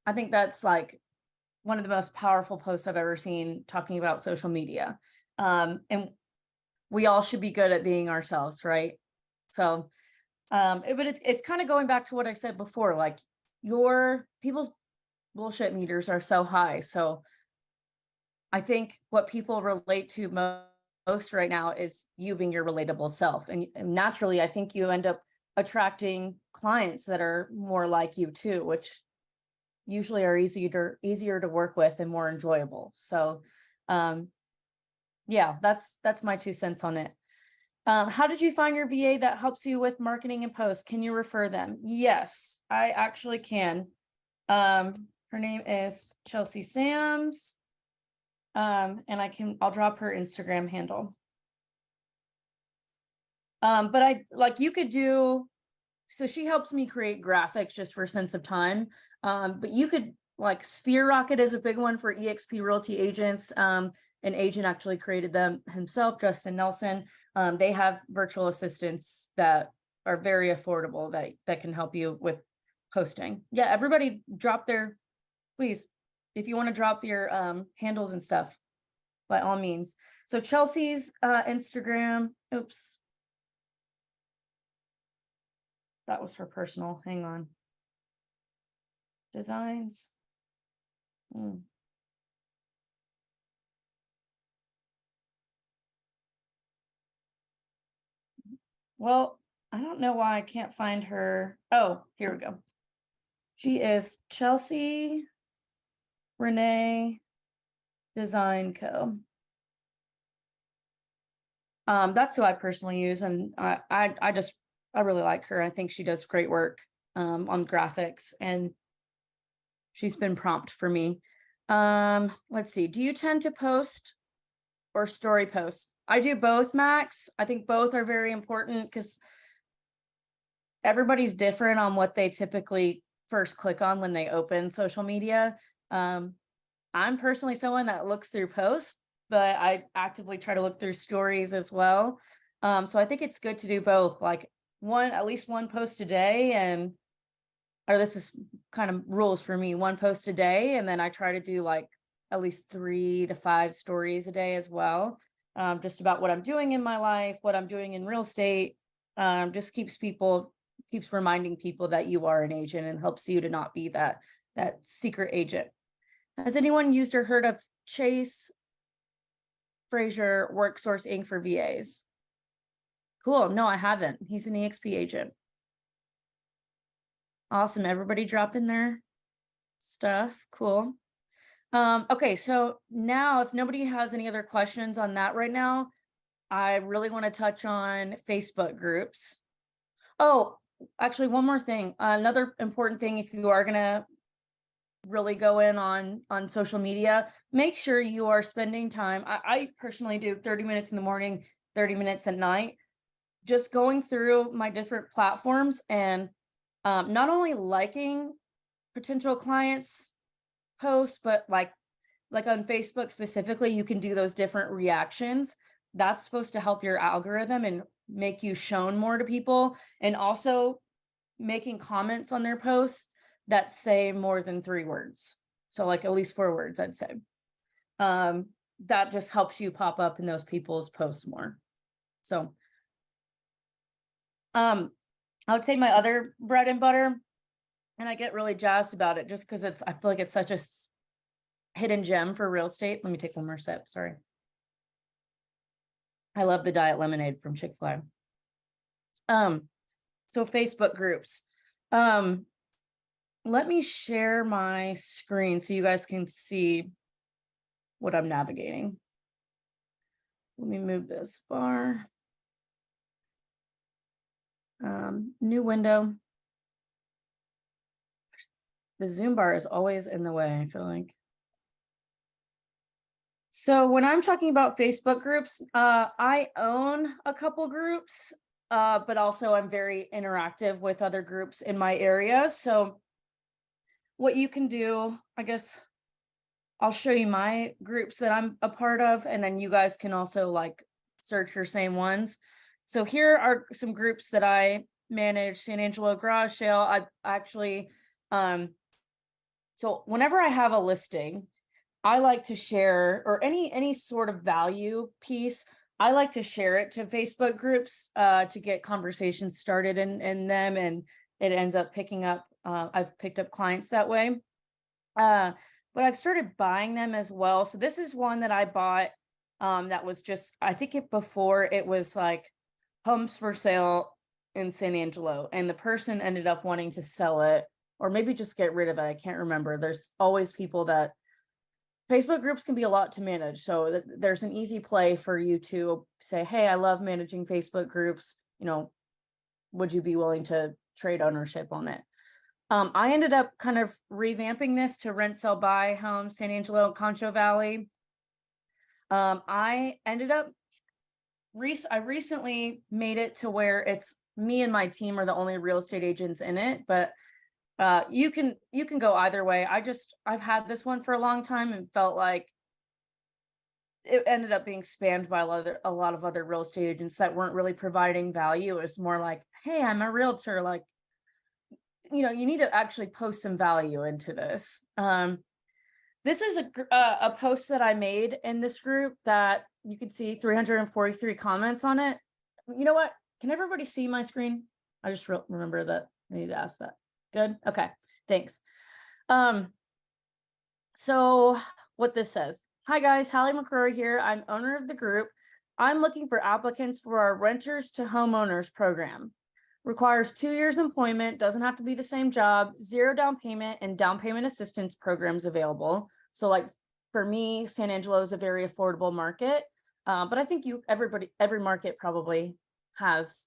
I think that's like one of the most powerful posts I've ever seen talking about social media. And we all should be good at being ourselves, right? So, but it's kind of going back to what I said before, like people's bullshit meters are so high. So I think what people relate to most right now is you being your relatable self. And naturally, I think you end up attracting clients that are more like you too, which usually are easier to work with and more enjoyable. So yeah, that's my 2 cents on it. How did you find your VA that helps you with marketing and posts? Can you refer them? Yes, I actually can. Her name is Chelsea Sams. And I'll drop her Instagram handle. But you could do, so she helps me create graphics just for sense of time. But you could, like, Sphere Rocket is a big one for EXP Realty agents. An agent actually created them himself, Justin Nelson. They have virtual assistants that are very affordable that can help you with posting. Yeah, everybody drop please, if you want to drop your handles and stuff, by all means. So Chelsea's Instagram, oops. That was her personal, hang on. Designs. Well, I don't know why I can't find her. Oh, here we go. She is Chelsea Renee Design Co. That's who I personally use, and I really like her. I think she does great work on graphics, and she's been prompt for me. Let's see. Do you tend to post or story post? I do both, Max. I think both are very important because everybody's different on what they typically first click on when they open social media. I'm personally someone that looks through posts, but I actively try to look through stories as well. So I think it's good to do both, like at least one post a day, or this is kind of rules for me, one post a day. And then I try to do like at least 3 to 5 stories a day as well. Just about what I'm doing in my life, what I'm doing in real estate. Just keeps reminding people that you are an agent and helps you to not be that secret agent. Has anyone used or heard of Chase Frazier WorkSource Inc. for VAs? Cool. No, I haven't. He's an EXP agent. Awesome. Everybody drop in their stuff. Cool. Okay, so now if nobody has any other questions on that right now, I really want to touch on Facebook groups. Oh, actually, one more thing. Another important thing, if you are gonna really go in on social media, make sure you are spending time. I personally do 30 minutes in the morning, 30 minutes at night, just going through my different platforms and not only liking potential clients' posts, but like on Facebook specifically, you can do those different reactions. That's supposed to help your algorithm and make you shown more to people, and also making comments on their posts that say more than 3 words. So like at least 4 words, I'd say. That just helps you pop up in those people's posts more. So I would say my other bread and butter, and I get really jazzed about it just because I feel like it's such a hidden gem for real estate. Let me take one more sip. Sorry. I love the diet lemonade from Chick-fil-A. So Facebook groups. Let me share my screen so you guys can see what I'm navigating. Let me move this bar. New window. The Zoom bar is always in the way, I feel like. So when I'm talking about Facebook groups, I own a couple groups, but also I'm very interactive with other groups in my area. So what you can do, I guess I'll show you my groups that I'm a part of, and then you guys can also like search your same ones. So here are some groups that I manage. San Angelo Garage Sale. I actually, so whenever I have a listing, I like to share, or any sort of value piece, I like to share it to Facebook groups to get conversations started in them, and it ends up picking up. I've picked up clients that way, but I've started buying them as well. So this is one that I bought that was just, I think before it was like homes for sale in San Angelo, and the person ended up wanting to sell it or maybe just get rid of it. I can't remember. There's always people that Facebook groups can be a lot to manage. So there's an easy play for you to say, hey, I love managing Facebook groups. You know, would you be willing to trade ownership on it? I ended up kind of revamping this to rent, sell, buy homes, San Angelo, Concho Valley. I ended up, I recently made it to where it's me and my team are the only real estate agents in it, but you can go either way. I've had this one for a long time and felt like it ended up being spammed by a lot of other real estate agents that weren't really providing value. It was more like, hey, I'm a realtor, like, you know, you need to actually post some value into this. This is a post that I made in this group that you can see 343 comments on it. You know what? Can everybody see my screen? I just remember that I need to ask that. Good. Okay. Thanks. So what this says, hi guys, Hallie McCrory here. I'm owner of the group. I'm looking for applicants for our renters to homeowners program. Requires 2 years employment, doesn't have to be the same job, 0 down payment and down payment assistance programs available. So like for me, San Angelo is a very affordable market. But I think every market probably has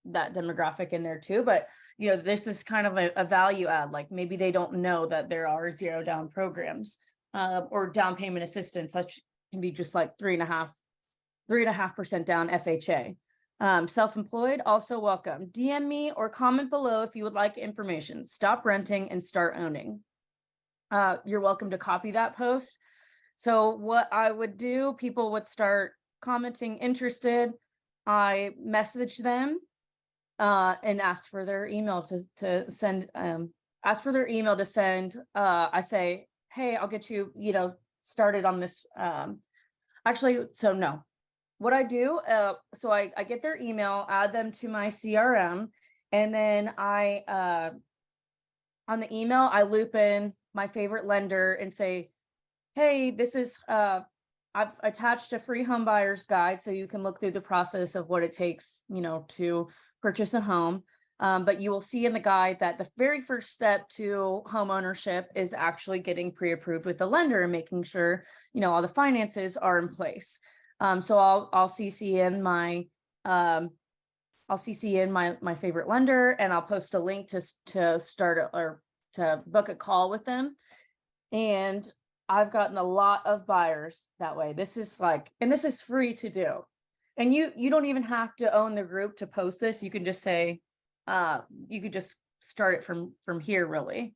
that demographic in there too. But you know, this is kind of a value add. Like maybe they don't know that there are 0 down programs or down payment assistance. That can be just like 3.5% down FHA. Self-employed, also welcome. DM me or comment below if you would like information. Stop renting and start owning. You're welcome to copy that post. So what I would do, people would start commenting interested. I message them and ask for their email to send, I say, hey, I'll get you, you know, started on this. Actually, so no, what I do, so I get their email, add them to my CRM, and then on the email, I loop in my favorite lender and say, hey, this is, I've attached a free home buyer's guide so you can look through the process of what it takes, to purchase a home. But you will see in the guide that the very first step to home ownership is actually getting pre-approved with the lender and making sure, all the finances are in place. So I'll CC in my my favorite lender, and I'll post a link to start or to book a call with them. And I've gotten a lot of buyers that way. This is and this is free to do. And you don't even have to own the group to post this. You can just say, you could just start it from here, really.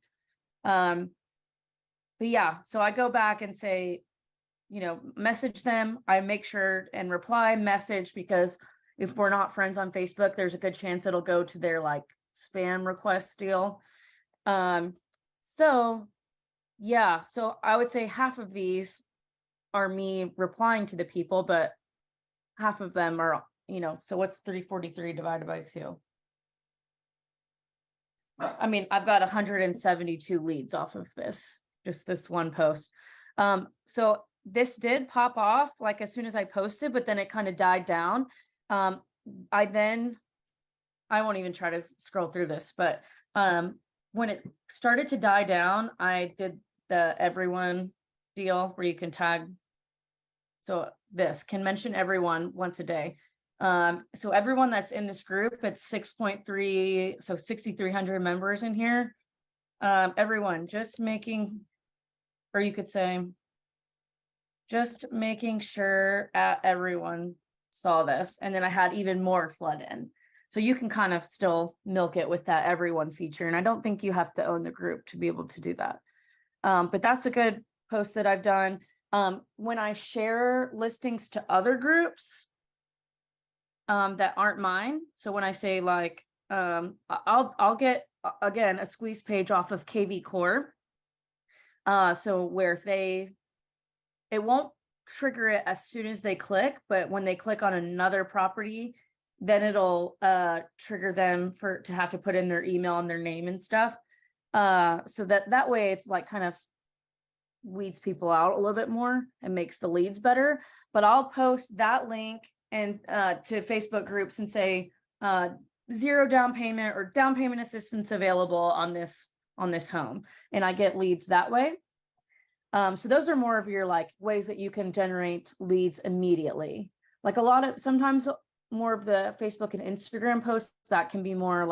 But yeah, so I go back and say, message them. I make sure and reply message, because if we're not friends on Facebook, there's a good chance it'll go to their spam request deal. So yeah, so I would say half of these are me replying to the people, but half of them are, so what's 343 divided by 2? I mean, I've got 172 leads off of just this one post. So this did pop off as soon as I posted, but then it kind of died down. I won't even try to scroll through this, but when it started to die down, I did the everyone deal where you can tag. So this can mention everyone once a day. So everyone that's in this group, it's 6.3, so 6,300 members in here. Everyone just making, or you could say, just making sure everyone saw this. And then I had even more flood in. So you can kind of still milk it with that everyone feature. And I don't think you have to own the group to be able to do that. But that's a good post that I've done. When I share listings to other groups that aren't mine. So when I say I'll get, again, a squeeze page off of KV Core. So where it won't trigger it as soon as they click, but when they click on another property, then it'll trigger them to have to put in their email and their name and stuff. So that way it's kind of weeds people out a little bit more and makes the leads better. But I'll post that link and to Facebook groups and say 0 down payment or down payment assistance available on this home, and I get leads that way. So those are more of your ways that you can generate leads immediately. Sometimes more of the Facebook and Instagram posts that can be more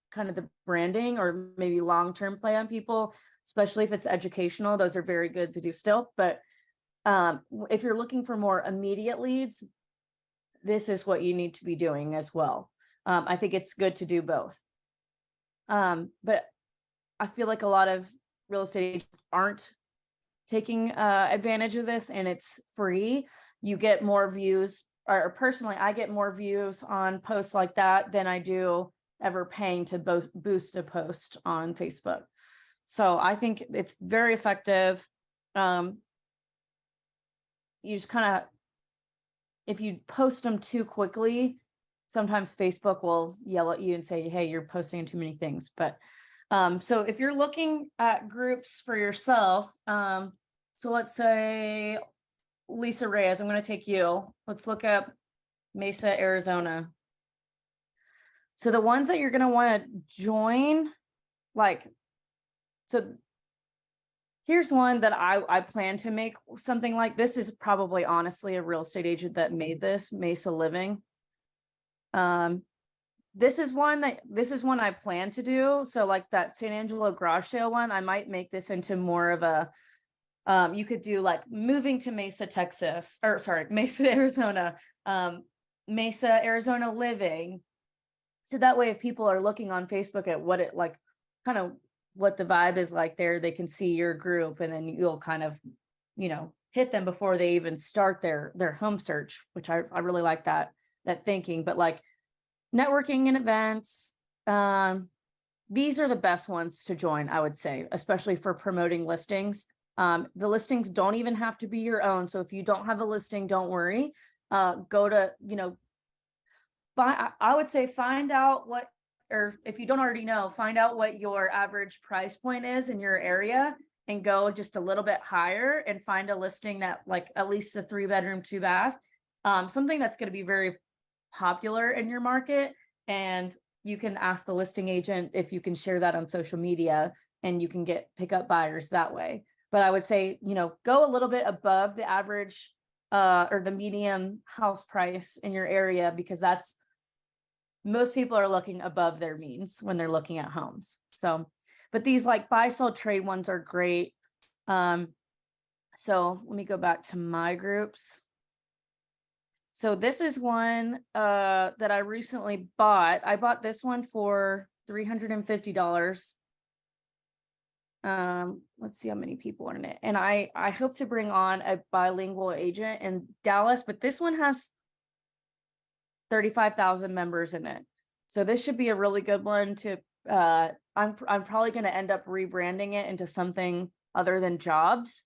kind of the branding or maybe long-term play on people, especially if it's educational. Those are very good to do still. But if you're looking for more immediate leads, this is what you need to be doing as well. I think it's good to do both. But I feel like a lot of real estate agents aren't taking advantage of this, and it's free. You get more views, or personally, I get more views on posts like that than I do ever paying to boost a post on Facebook. So I think it's very effective. You just kind of, if you post them too quickly, sometimes Facebook will yell at you and say, hey, you're posting too many things. But so if you're looking at groups for yourself, so let's say Lisa Reyes, I'm going to take you. Let's look up Mesa, Arizona. So the ones that you're going to want to join, so here's one that I plan to make something like this. Is probably honestly a real estate agent that made this, Mesa Living. This is one I plan to do. So that San Angelo garage sale one, I might make this into more of a, you could do moving to Mesa, Texas, or sorry, Mesa, Arizona, Mesa, Arizona living. So that way, if people are looking on Facebook at what it kind of what the vibe is there, they can see your group, and then you'll kind of, hit them before they even start their home search, which I really like that thinking. But networking and events, these are the best ones to join, I would say, especially for promoting listings. The listings don't even have to be your own. So if you don't have a listing, don't worry. Go to, I would say find out what, or if you don't already know, find out what your average price point is in your area and go just a little bit higher and find a listing that like at least a 3-bedroom, 2-bath, something that's going to be very popular in your market. And you can ask the listing agent if you can share that on social media and you can pick up buyers that way. But I would say, go a little bit above the average or the median house price in your area, because most people are looking above their means when they're looking at homes. So, but these like buy, sell, trade ones are great. So let me go back to my groups. So this is one that I recently bought. I bought this one for $350. Let's see how many people are in it. And I hope to bring on a bilingual agent in Dallas, but this one has 35,000 members in it. So this should be a really good one to, I'm probably going to end up rebranding it into something other than jobs.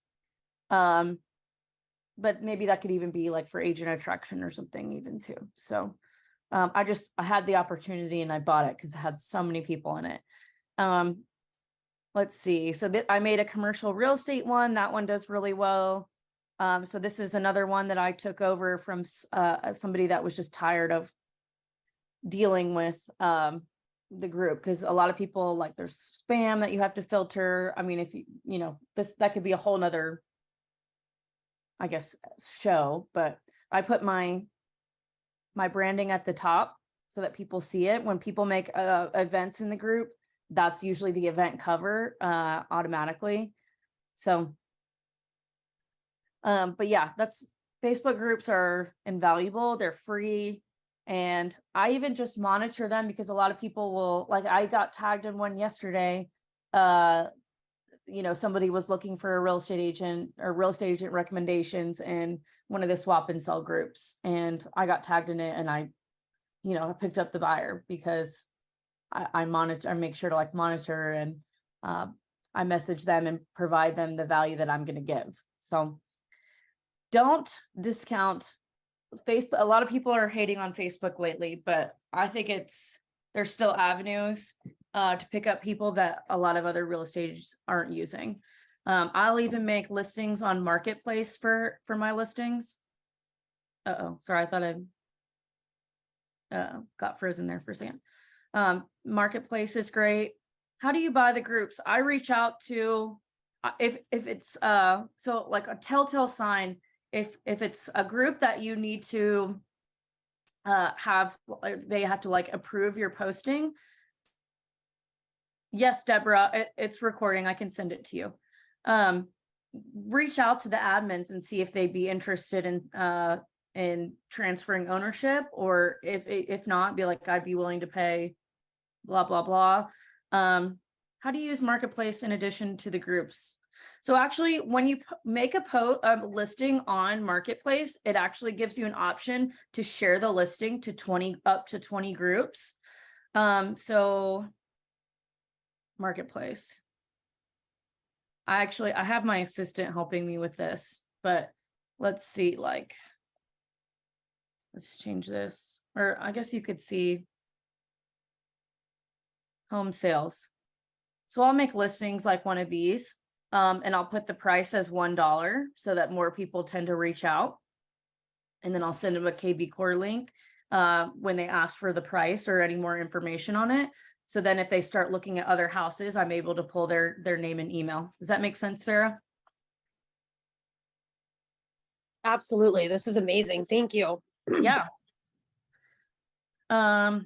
But maybe that could even be like for agent attraction or something even too. So I had the opportunity and I bought it because it had so many people in it. Let's see. So I made a commercial real estate one. That one does really well. So this is another one that I took over from somebody that was just tired of dealing with the group, because a lot of people, like, there's spam that you have to filter. I mean, if that could be a whole nother, I guess, show, but I put my branding at the top so that people see it. When people make events in the group, that's usually the event cover automatically. So, but yeah, Facebook groups are invaluable. They're free. And I even just monitor them because a lot of people will, like, I got tagged in one yesterday. Somebody was looking for a real estate agent or real estate agent recommendations in one of the swap and sell groups. And I got tagged in it and I picked up the buyer because I monitor, I make sure to monitor, and I message them and provide them the value that I'm going to give. So don't discount Facebook. A lot of people are hating on Facebook lately, but I think there's still avenues to pick up people that a lot of other real estate agents aren't using. I'll even make listings on Marketplace for my listings. Sorry, I thought I got frozen there for a second. Marketplace is great. How do you buy the groups? I reach out to, if it's so like a telltale sign, if it's a group that you need to they have to approve your posting. Yes, Deborah, it's recording. I can send it to you. Reach out to the admins and see if they'd be interested in transferring ownership, or if not, be like, I'd be willing to pay blah, blah, blah. How do you use Marketplace in addition to the groups? So actually, when you make a listing on Marketplace, it actually gives you an option to share the listing to up to 20 groups. So Marketplace. I have my assistant helping me with this, but let's see, let's change this, or I guess you could see home sales. So I'll make listings like one of these, and I'll put the price as $1 so that more people tend to reach out. And then I'll send them a KB Core link when they ask for the price or any more information on it. So then if they start looking at other houses, I'm able to pull their name and email. Does that make sense, Farah? Absolutely. This is amazing. Thank you. Yeah. Let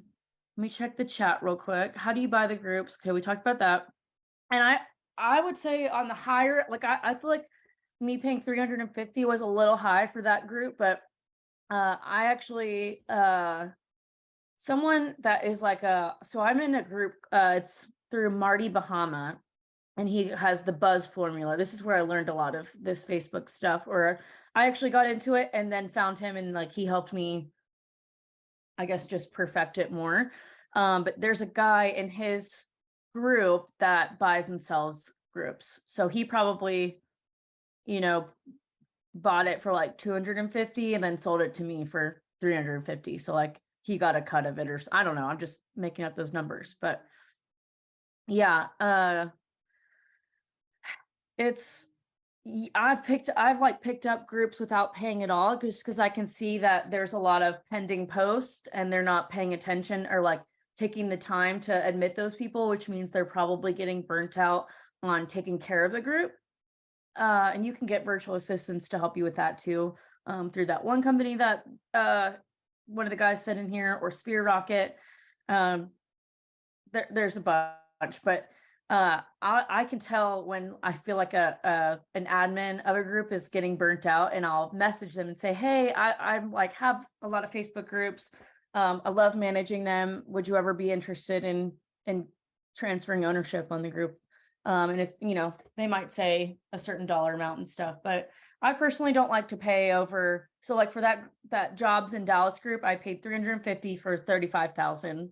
me check the chat real quick. How do you buy the groups? Okay, we talked about that. And I would say on the higher, I feel like me paying $350 was a little high for that group, but I actually someone that is so I'm in a group, it's through Marty Bahama, and he has the buzz formula. This is where I learned a lot of this Facebook stuff, or I actually got into it and then found him, and he helped me, I guess, just perfect it more. But there's a guy in his group that buys and sells groups. So he probably you know, bought it for like 250 and then sold it to me for 350. So like he got a cut of it, or I don't know. I'm just making up those numbers, but yeah, I've picked up groups without paying at all, just because I can see that there's a lot of pending posts and they're not paying attention or like taking the time to admit those people, which means they're probably getting burnt out on taking care of the group. And you can get virtual assistants to help you with that too, through that one company that one of the guys said in here, or Sphere Rocket. There's a bunch, but I can tell when I feel like an admin of a group is getting burnt out, and I'll message them and say, hey, I'm like have a lot of Facebook groups. I love managing them. Would you ever be interested in transferring ownership on the group? And if, you know, they might say a certain dollar amount and stuff, but I personally don't like to pay over. So like for that Jobs in Dallas group, I paid $350 for 35,000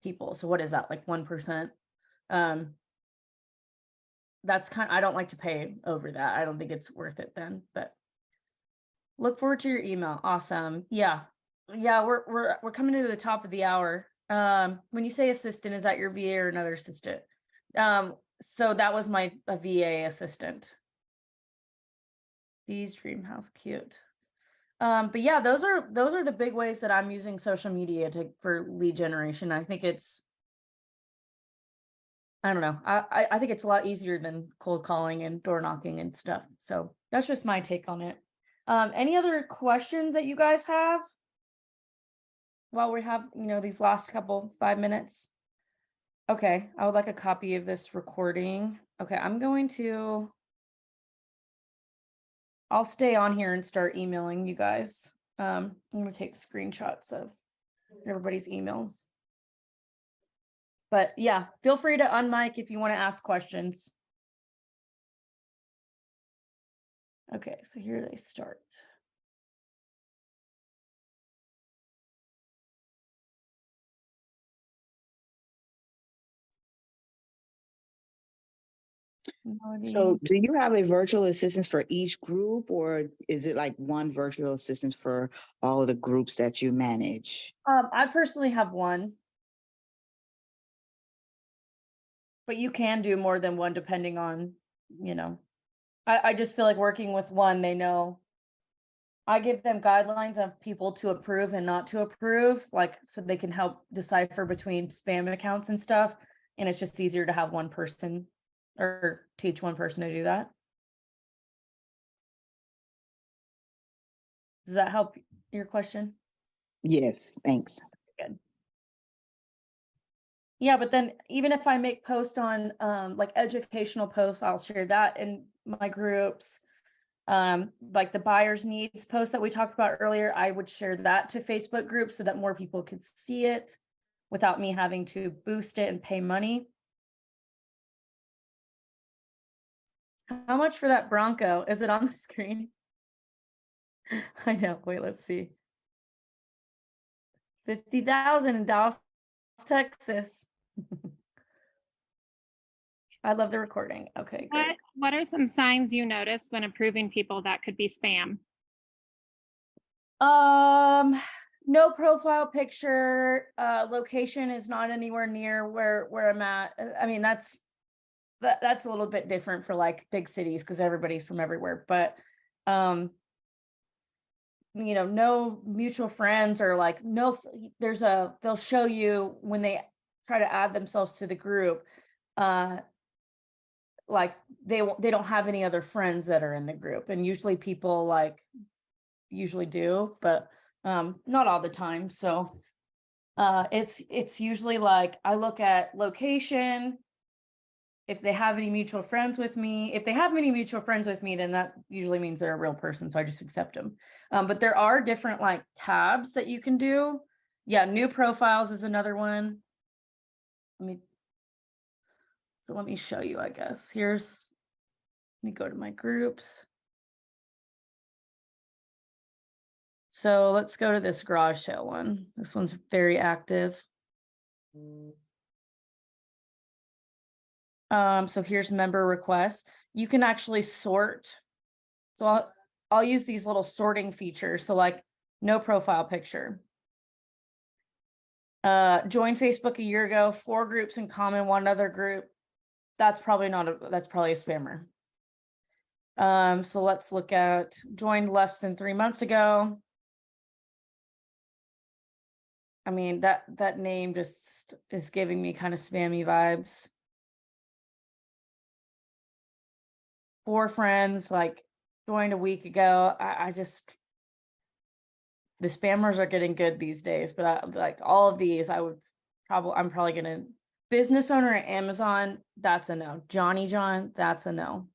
people. So what is that, like 1%? That's I don't like to pay over that. I don't think it's worth it then, but look forward to your email. Awesome. Yeah. We're coming to the top of the hour. When you say assistant, is that your VA or another assistant? So that was a VA assistant. These dream house, cute. But yeah, those are the big ways that I'm using social media for lead generation. I think I don't know. I think it's a lot easier than cold calling and door knocking and stuff. So that's just my take on it. Any other questions that you guys have while we have, you know, these last 5 minutes? Okay, I would like a copy of this recording. Okay, I'll stay on here and start emailing you guys. I'm gonna take screenshots of everybody's emails. But yeah, feel free to unmic if you want to ask questions. Okay, so here they start. So do you have a virtual assistant for each group, or is it like one virtual assistant for all of the groups that you manage? I personally have one, but you can do more than one depending on, you know, I just feel like working with one, they know. I give them guidelines of people to approve and not to approve, like, so they can help decipher between spam accounts and stuff. And it's just easier to have one person or teach one person to do that. Does that help your question? Yes, thanks. Good. Yeah, but then even if I make posts on like educational posts, I'll share that in my groups. Like the buyer's needs post that we talked about earlier, I would share that to Facebook groups so that more people could see it without me having to boost it and pay money. How much for that Bronco? Is it on the screen? I know. Wait, let's see. 50,000 in Dallas, Texas. I love the recording. Okay, great. What are some signs you notice when approving people that could be spam? No profile picture, location is not anywhere near where I'm at. I mean, that's a little bit different for like big cities because everybody's from everywhere, but you know, no mutual friends, or like they'll show you when they try to add themselves to the group, like they don't have any other friends that are in the group, and usually people usually do, but not all the time. So it's usually like I look at location, if they have any mutual friends with me. If they have many mutual friends with me, then that usually means they're a real person, so I just accept them. But there are different like tabs that you can do. Yeah, new profiles is another one. Let me show you, I guess. Let me go to my groups. So let's go to this garage sale one. This one's very active. So here's member requests. You can actually sort So I'll use these little sorting features. So like no profile picture. Joined Facebook a year ago, 4 groups in common, 1 other group. That's probably a spammer. So let's look at joined less than 3 months ago. I mean, that name just is giving me kind of spammy vibes. 4 friends, like joined a week ago. I just, the spammers are getting good these days, but like all of these, I'm probably gonna, business owner at Amazon, that's a no. Johnny John, that's a no.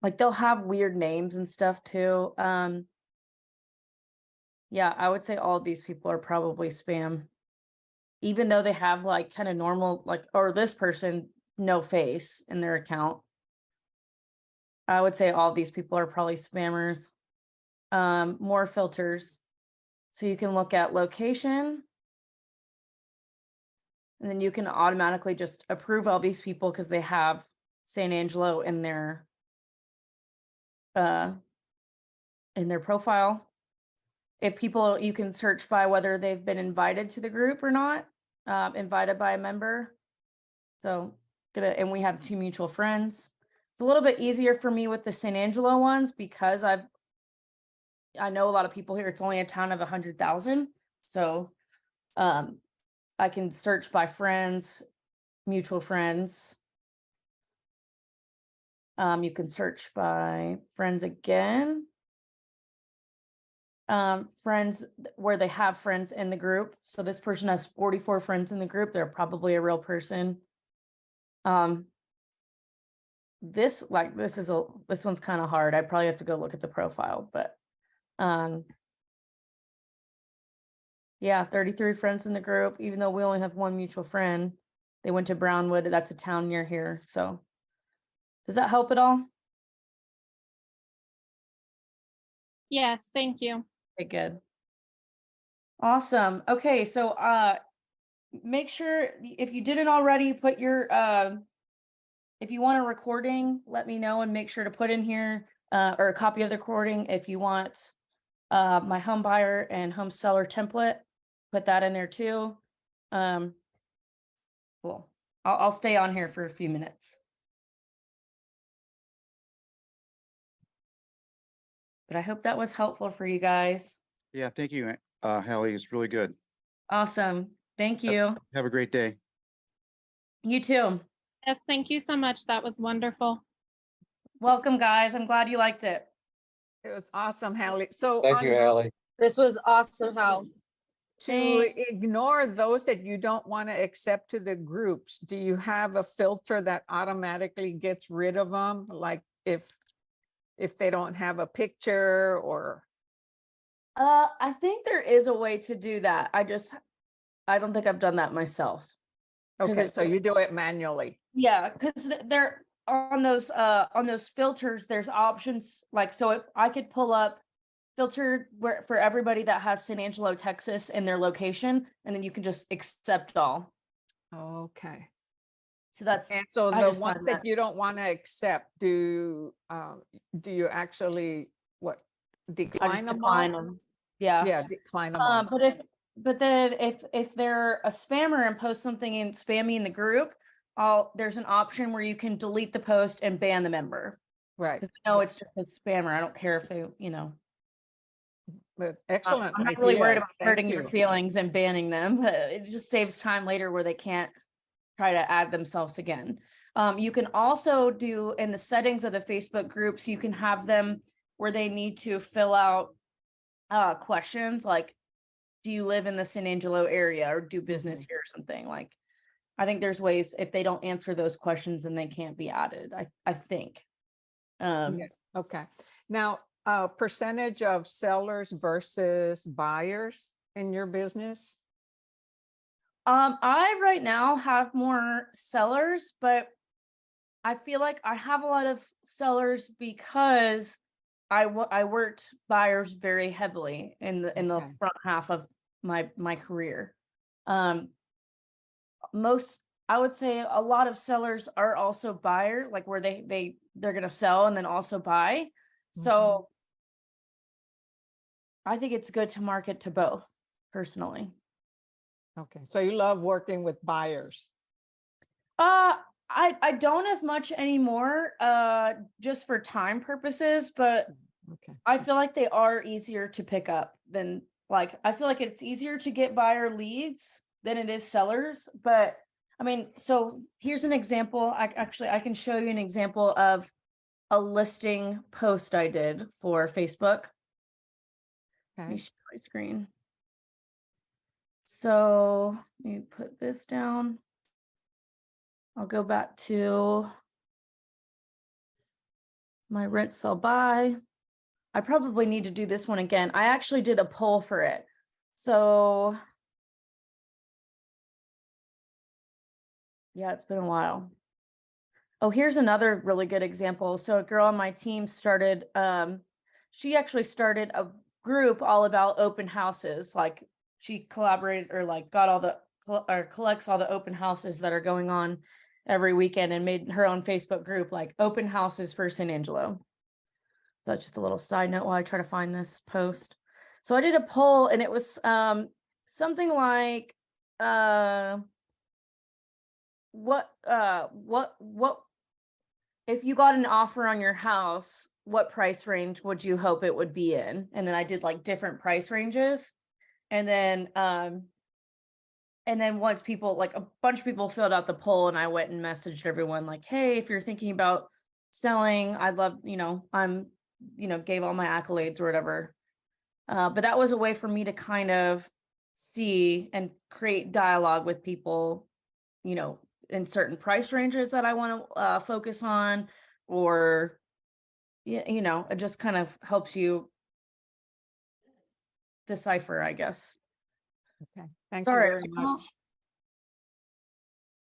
Like they'll have weird names and stuff too. Yeah, I would say all of these people are probably spam, even though they have like kind of normal, like, or this person, no face in their account. I would say all of these people are probably spammers. More filters. So you can look at location. And then you can automatically just approve all these people because they have San Angelo in their profile. If people, you can search by whether they've been invited to the group or not, invited by a member. So and we have 2 mutual friends. It's a little bit easier for me with the San Angelo ones because I know a lot of people here. It's only a town of 100,000. So I can search by friends, mutual friends. You can search by friends again. Friends where they have friends in the group. So this person has 44 friends in the group. They're probably a real person. This one's kind of hard. I probably have to go look at the profile, but yeah, 33 friends in the group, even though we only have 1 mutual friend. They went to Brownwood. That's a town near here. So does that help at all? Yes, thank you. Okay, good. Awesome. Okay, so make sure if you didn't already put your if you want a recording, let me know and make sure to put in here or a copy of the recording. If you want my home buyer and home seller template, put that in there too. Cool. I'll stay on here for a few minutes. But I hope that was helpful for you guys. Yeah, thank you, Hallie. It's really good. Awesome. Thank you. Have a great day. You too. Yes, thank you so much. That was wonderful. Welcome, guys. I'm glad you liked it. It was awesome, Hallie. So Thank you, Hallie. This was awesome, Hal. to ignore those that you don't want to accept to the groups, do you have a filter that automatically gets rid of them? Like if they don't have a picture or? I think there is a way to do that. I don't think I've done that myself. Okay, so you do it manually. Yeah, because they're on those filters, there's options like, so if I could pull up filter for everybody that has San Angelo, Texas in their location, and then you can just accept all. Okay. So that's, And so I the just ones find that that- you don't want to accept, do you actually I decline just them decline all? them. Yeah. Yeah, decline them all. But then if they're a spammer and post something in spammy in the group, there's an option where you can delete the post and ban the member. Right. Because I know it's just a spammer. I don't care if they, But excellent. I'm not really worried ideas. about hurting Thank their you. feelings and banning them, but it just saves time later where they can't try to add themselves again. You can also do in the settings of the Facebook groups, you can have them where they need to fill out questions like, do you live in the San Angelo area or do business here or something? Like, I think there's ways if they don't answer those questions, then they can't be added. I think. Yes. Okay. Now, percentage of sellers versus buyers in your business? I right now have more sellers, but I feel like I have a lot of sellers because I worked buyers very heavily in the Okay. front half of my career. I would say a lot of sellers are also buyer, like where they're gonna sell and then also buy. So I think it's good to market to both personally. Okay, so you love working with buyers. I don't as much anymore, just for time purposes, but Okay. I feel like they are easier to pick up than I feel like it's easier to get buyer leads than it is sellers. But I mean, so here's an example. I can show you an example of a listing post I did for Facebook. Let me Okay. share my screen. So let me put this down. I'll go back to my rent sell buy. I probably need to do this one again. I actually did a poll for it. So yeah, it's been a while. Oh, here's another really good example. So a girl on my team started, she actually started a group all about open houses. Like she collaborated or like got all the, or collects all the open houses that are going on every weekend and made her own Facebook group, like open houses for San Angelo. So that's just a little side note while I try to find this post. So I did a poll and it was something like what if you got an offer on your house, what price range would you hope it would be in? And then I did like different price ranges. And then once people, like a bunch of people filled out the poll and I went and messaged everyone like, hey, if you're thinking about selling, I'd love, gave all my accolades or whatever. But that was a way for me to kind of see and create dialogue with people, in certain price ranges that I want to focus on, or, it just kind of helps you decipher, I guess. Okay. Thank Sorry, you very much.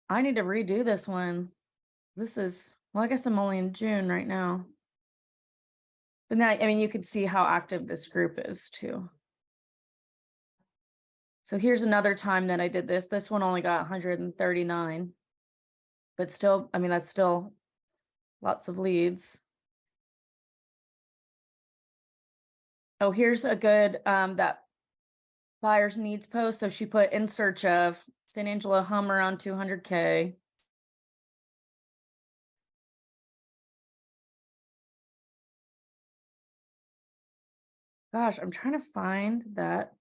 I need to redo this one. I guess I'm only in June right now. But now, I mean, you can see how active this group is too. So here's another time that I did this. This one only got 139. But still, I mean, that's still lots of leads. Oh, here's a good that buyer's needs post. So she put in search of San Angelo home around 200K. Gosh, I'm trying to find that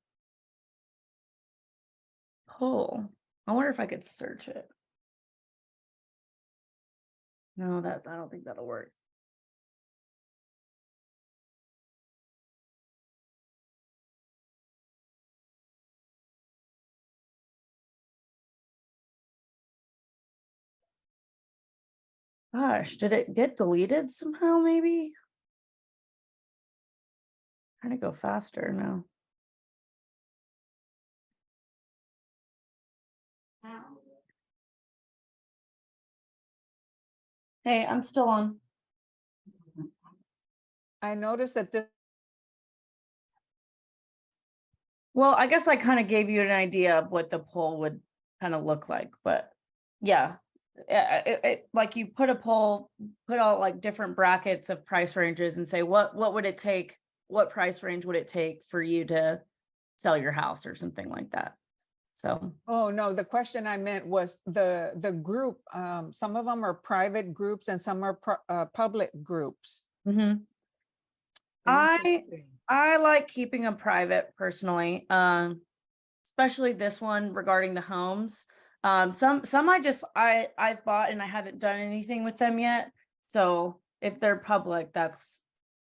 poll. I wonder if I could search it. No, I don't think that'll work. Gosh, did it get deleted somehow maybe? Trying to go faster now. Hey, I'm still on. I noticed that this, Well, I guess I kind of gave you an idea of what the poll would kind of look like, but yeah, like you put a poll, put all like different brackets of price ranges and say, what would it take? What price range would it take for you to sell your house or something like that? So, oh no, the question I meant was the group. Some of them are private groups and some are public groups. Interesting. I like keeping them private personally, especially this one regarding the homes. Some I've bought and I haven't done anything with them yet. So if they're public,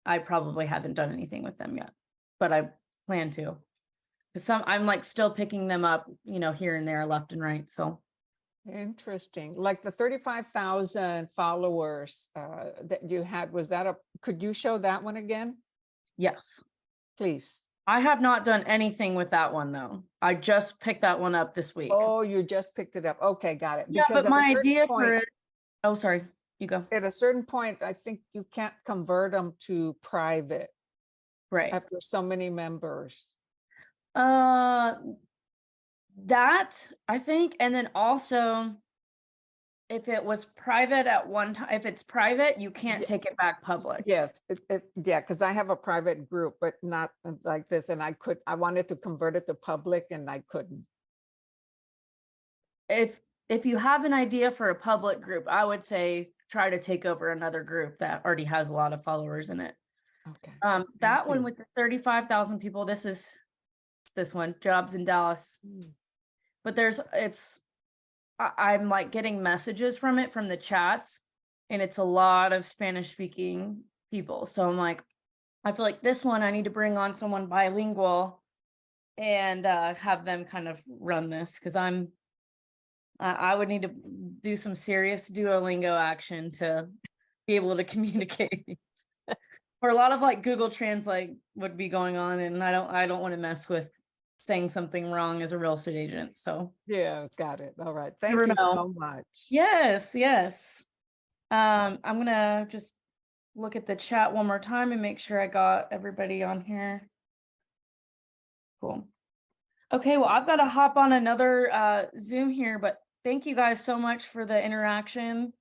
I probably haven't done anything with them yet, but I plan to. Because I'm like still picking them up, here and there, left and right. So Interesting. Like the 35,000 followers that you had, could you show that one again, yes, please? I have not done anything with that one though. I just picked that one up this week. Oh, you just picked it up. Okay, got it. Yeah, Because but at a my certain idea for point, it. Oh, sorry. You go. at a certain point, I think you can't convert them to private Right. after so many members. That I think, and then also if it was private at one time, if it's private, you can't Yeah. take it back public. Yes, yeah, because I have a private group, but not like this, and I wanted to convert it to public and I couldn't. If you have an idea for a public group, I would say try to take over another group that already has a lot of followers in it. Okay. That one you. with the 35,000 people, this one, Jobs in Dallas. But I'm like getting messages from it from the chats, and it's a lot of Spanish speaking people. So I'm like, I feel like this one I need to bring on someone bilingual and have them kind of run this, because I would need to do some serious Duolingo action to be able to communicate. Or a lot of like Google Translate would be going on, and I don't want to mess with saying something wrong as a real estate agent. So Yeah, got it. All right. Thank Never you know. so much. yes. I'm gonna just look at the chat one more time and make sure I got everybody on here. Cool. Okay, well, I've got to hop on another Zoom here, but thank you guys so much for the interaction.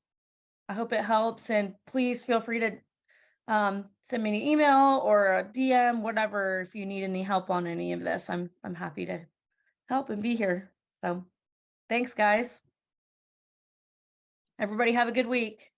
I hope it helps, and please feel free to send me an email or a DM, whatever, if you need any help on any of this. I'm happy to help and be here. So thanks, guys. Everybody have a good week.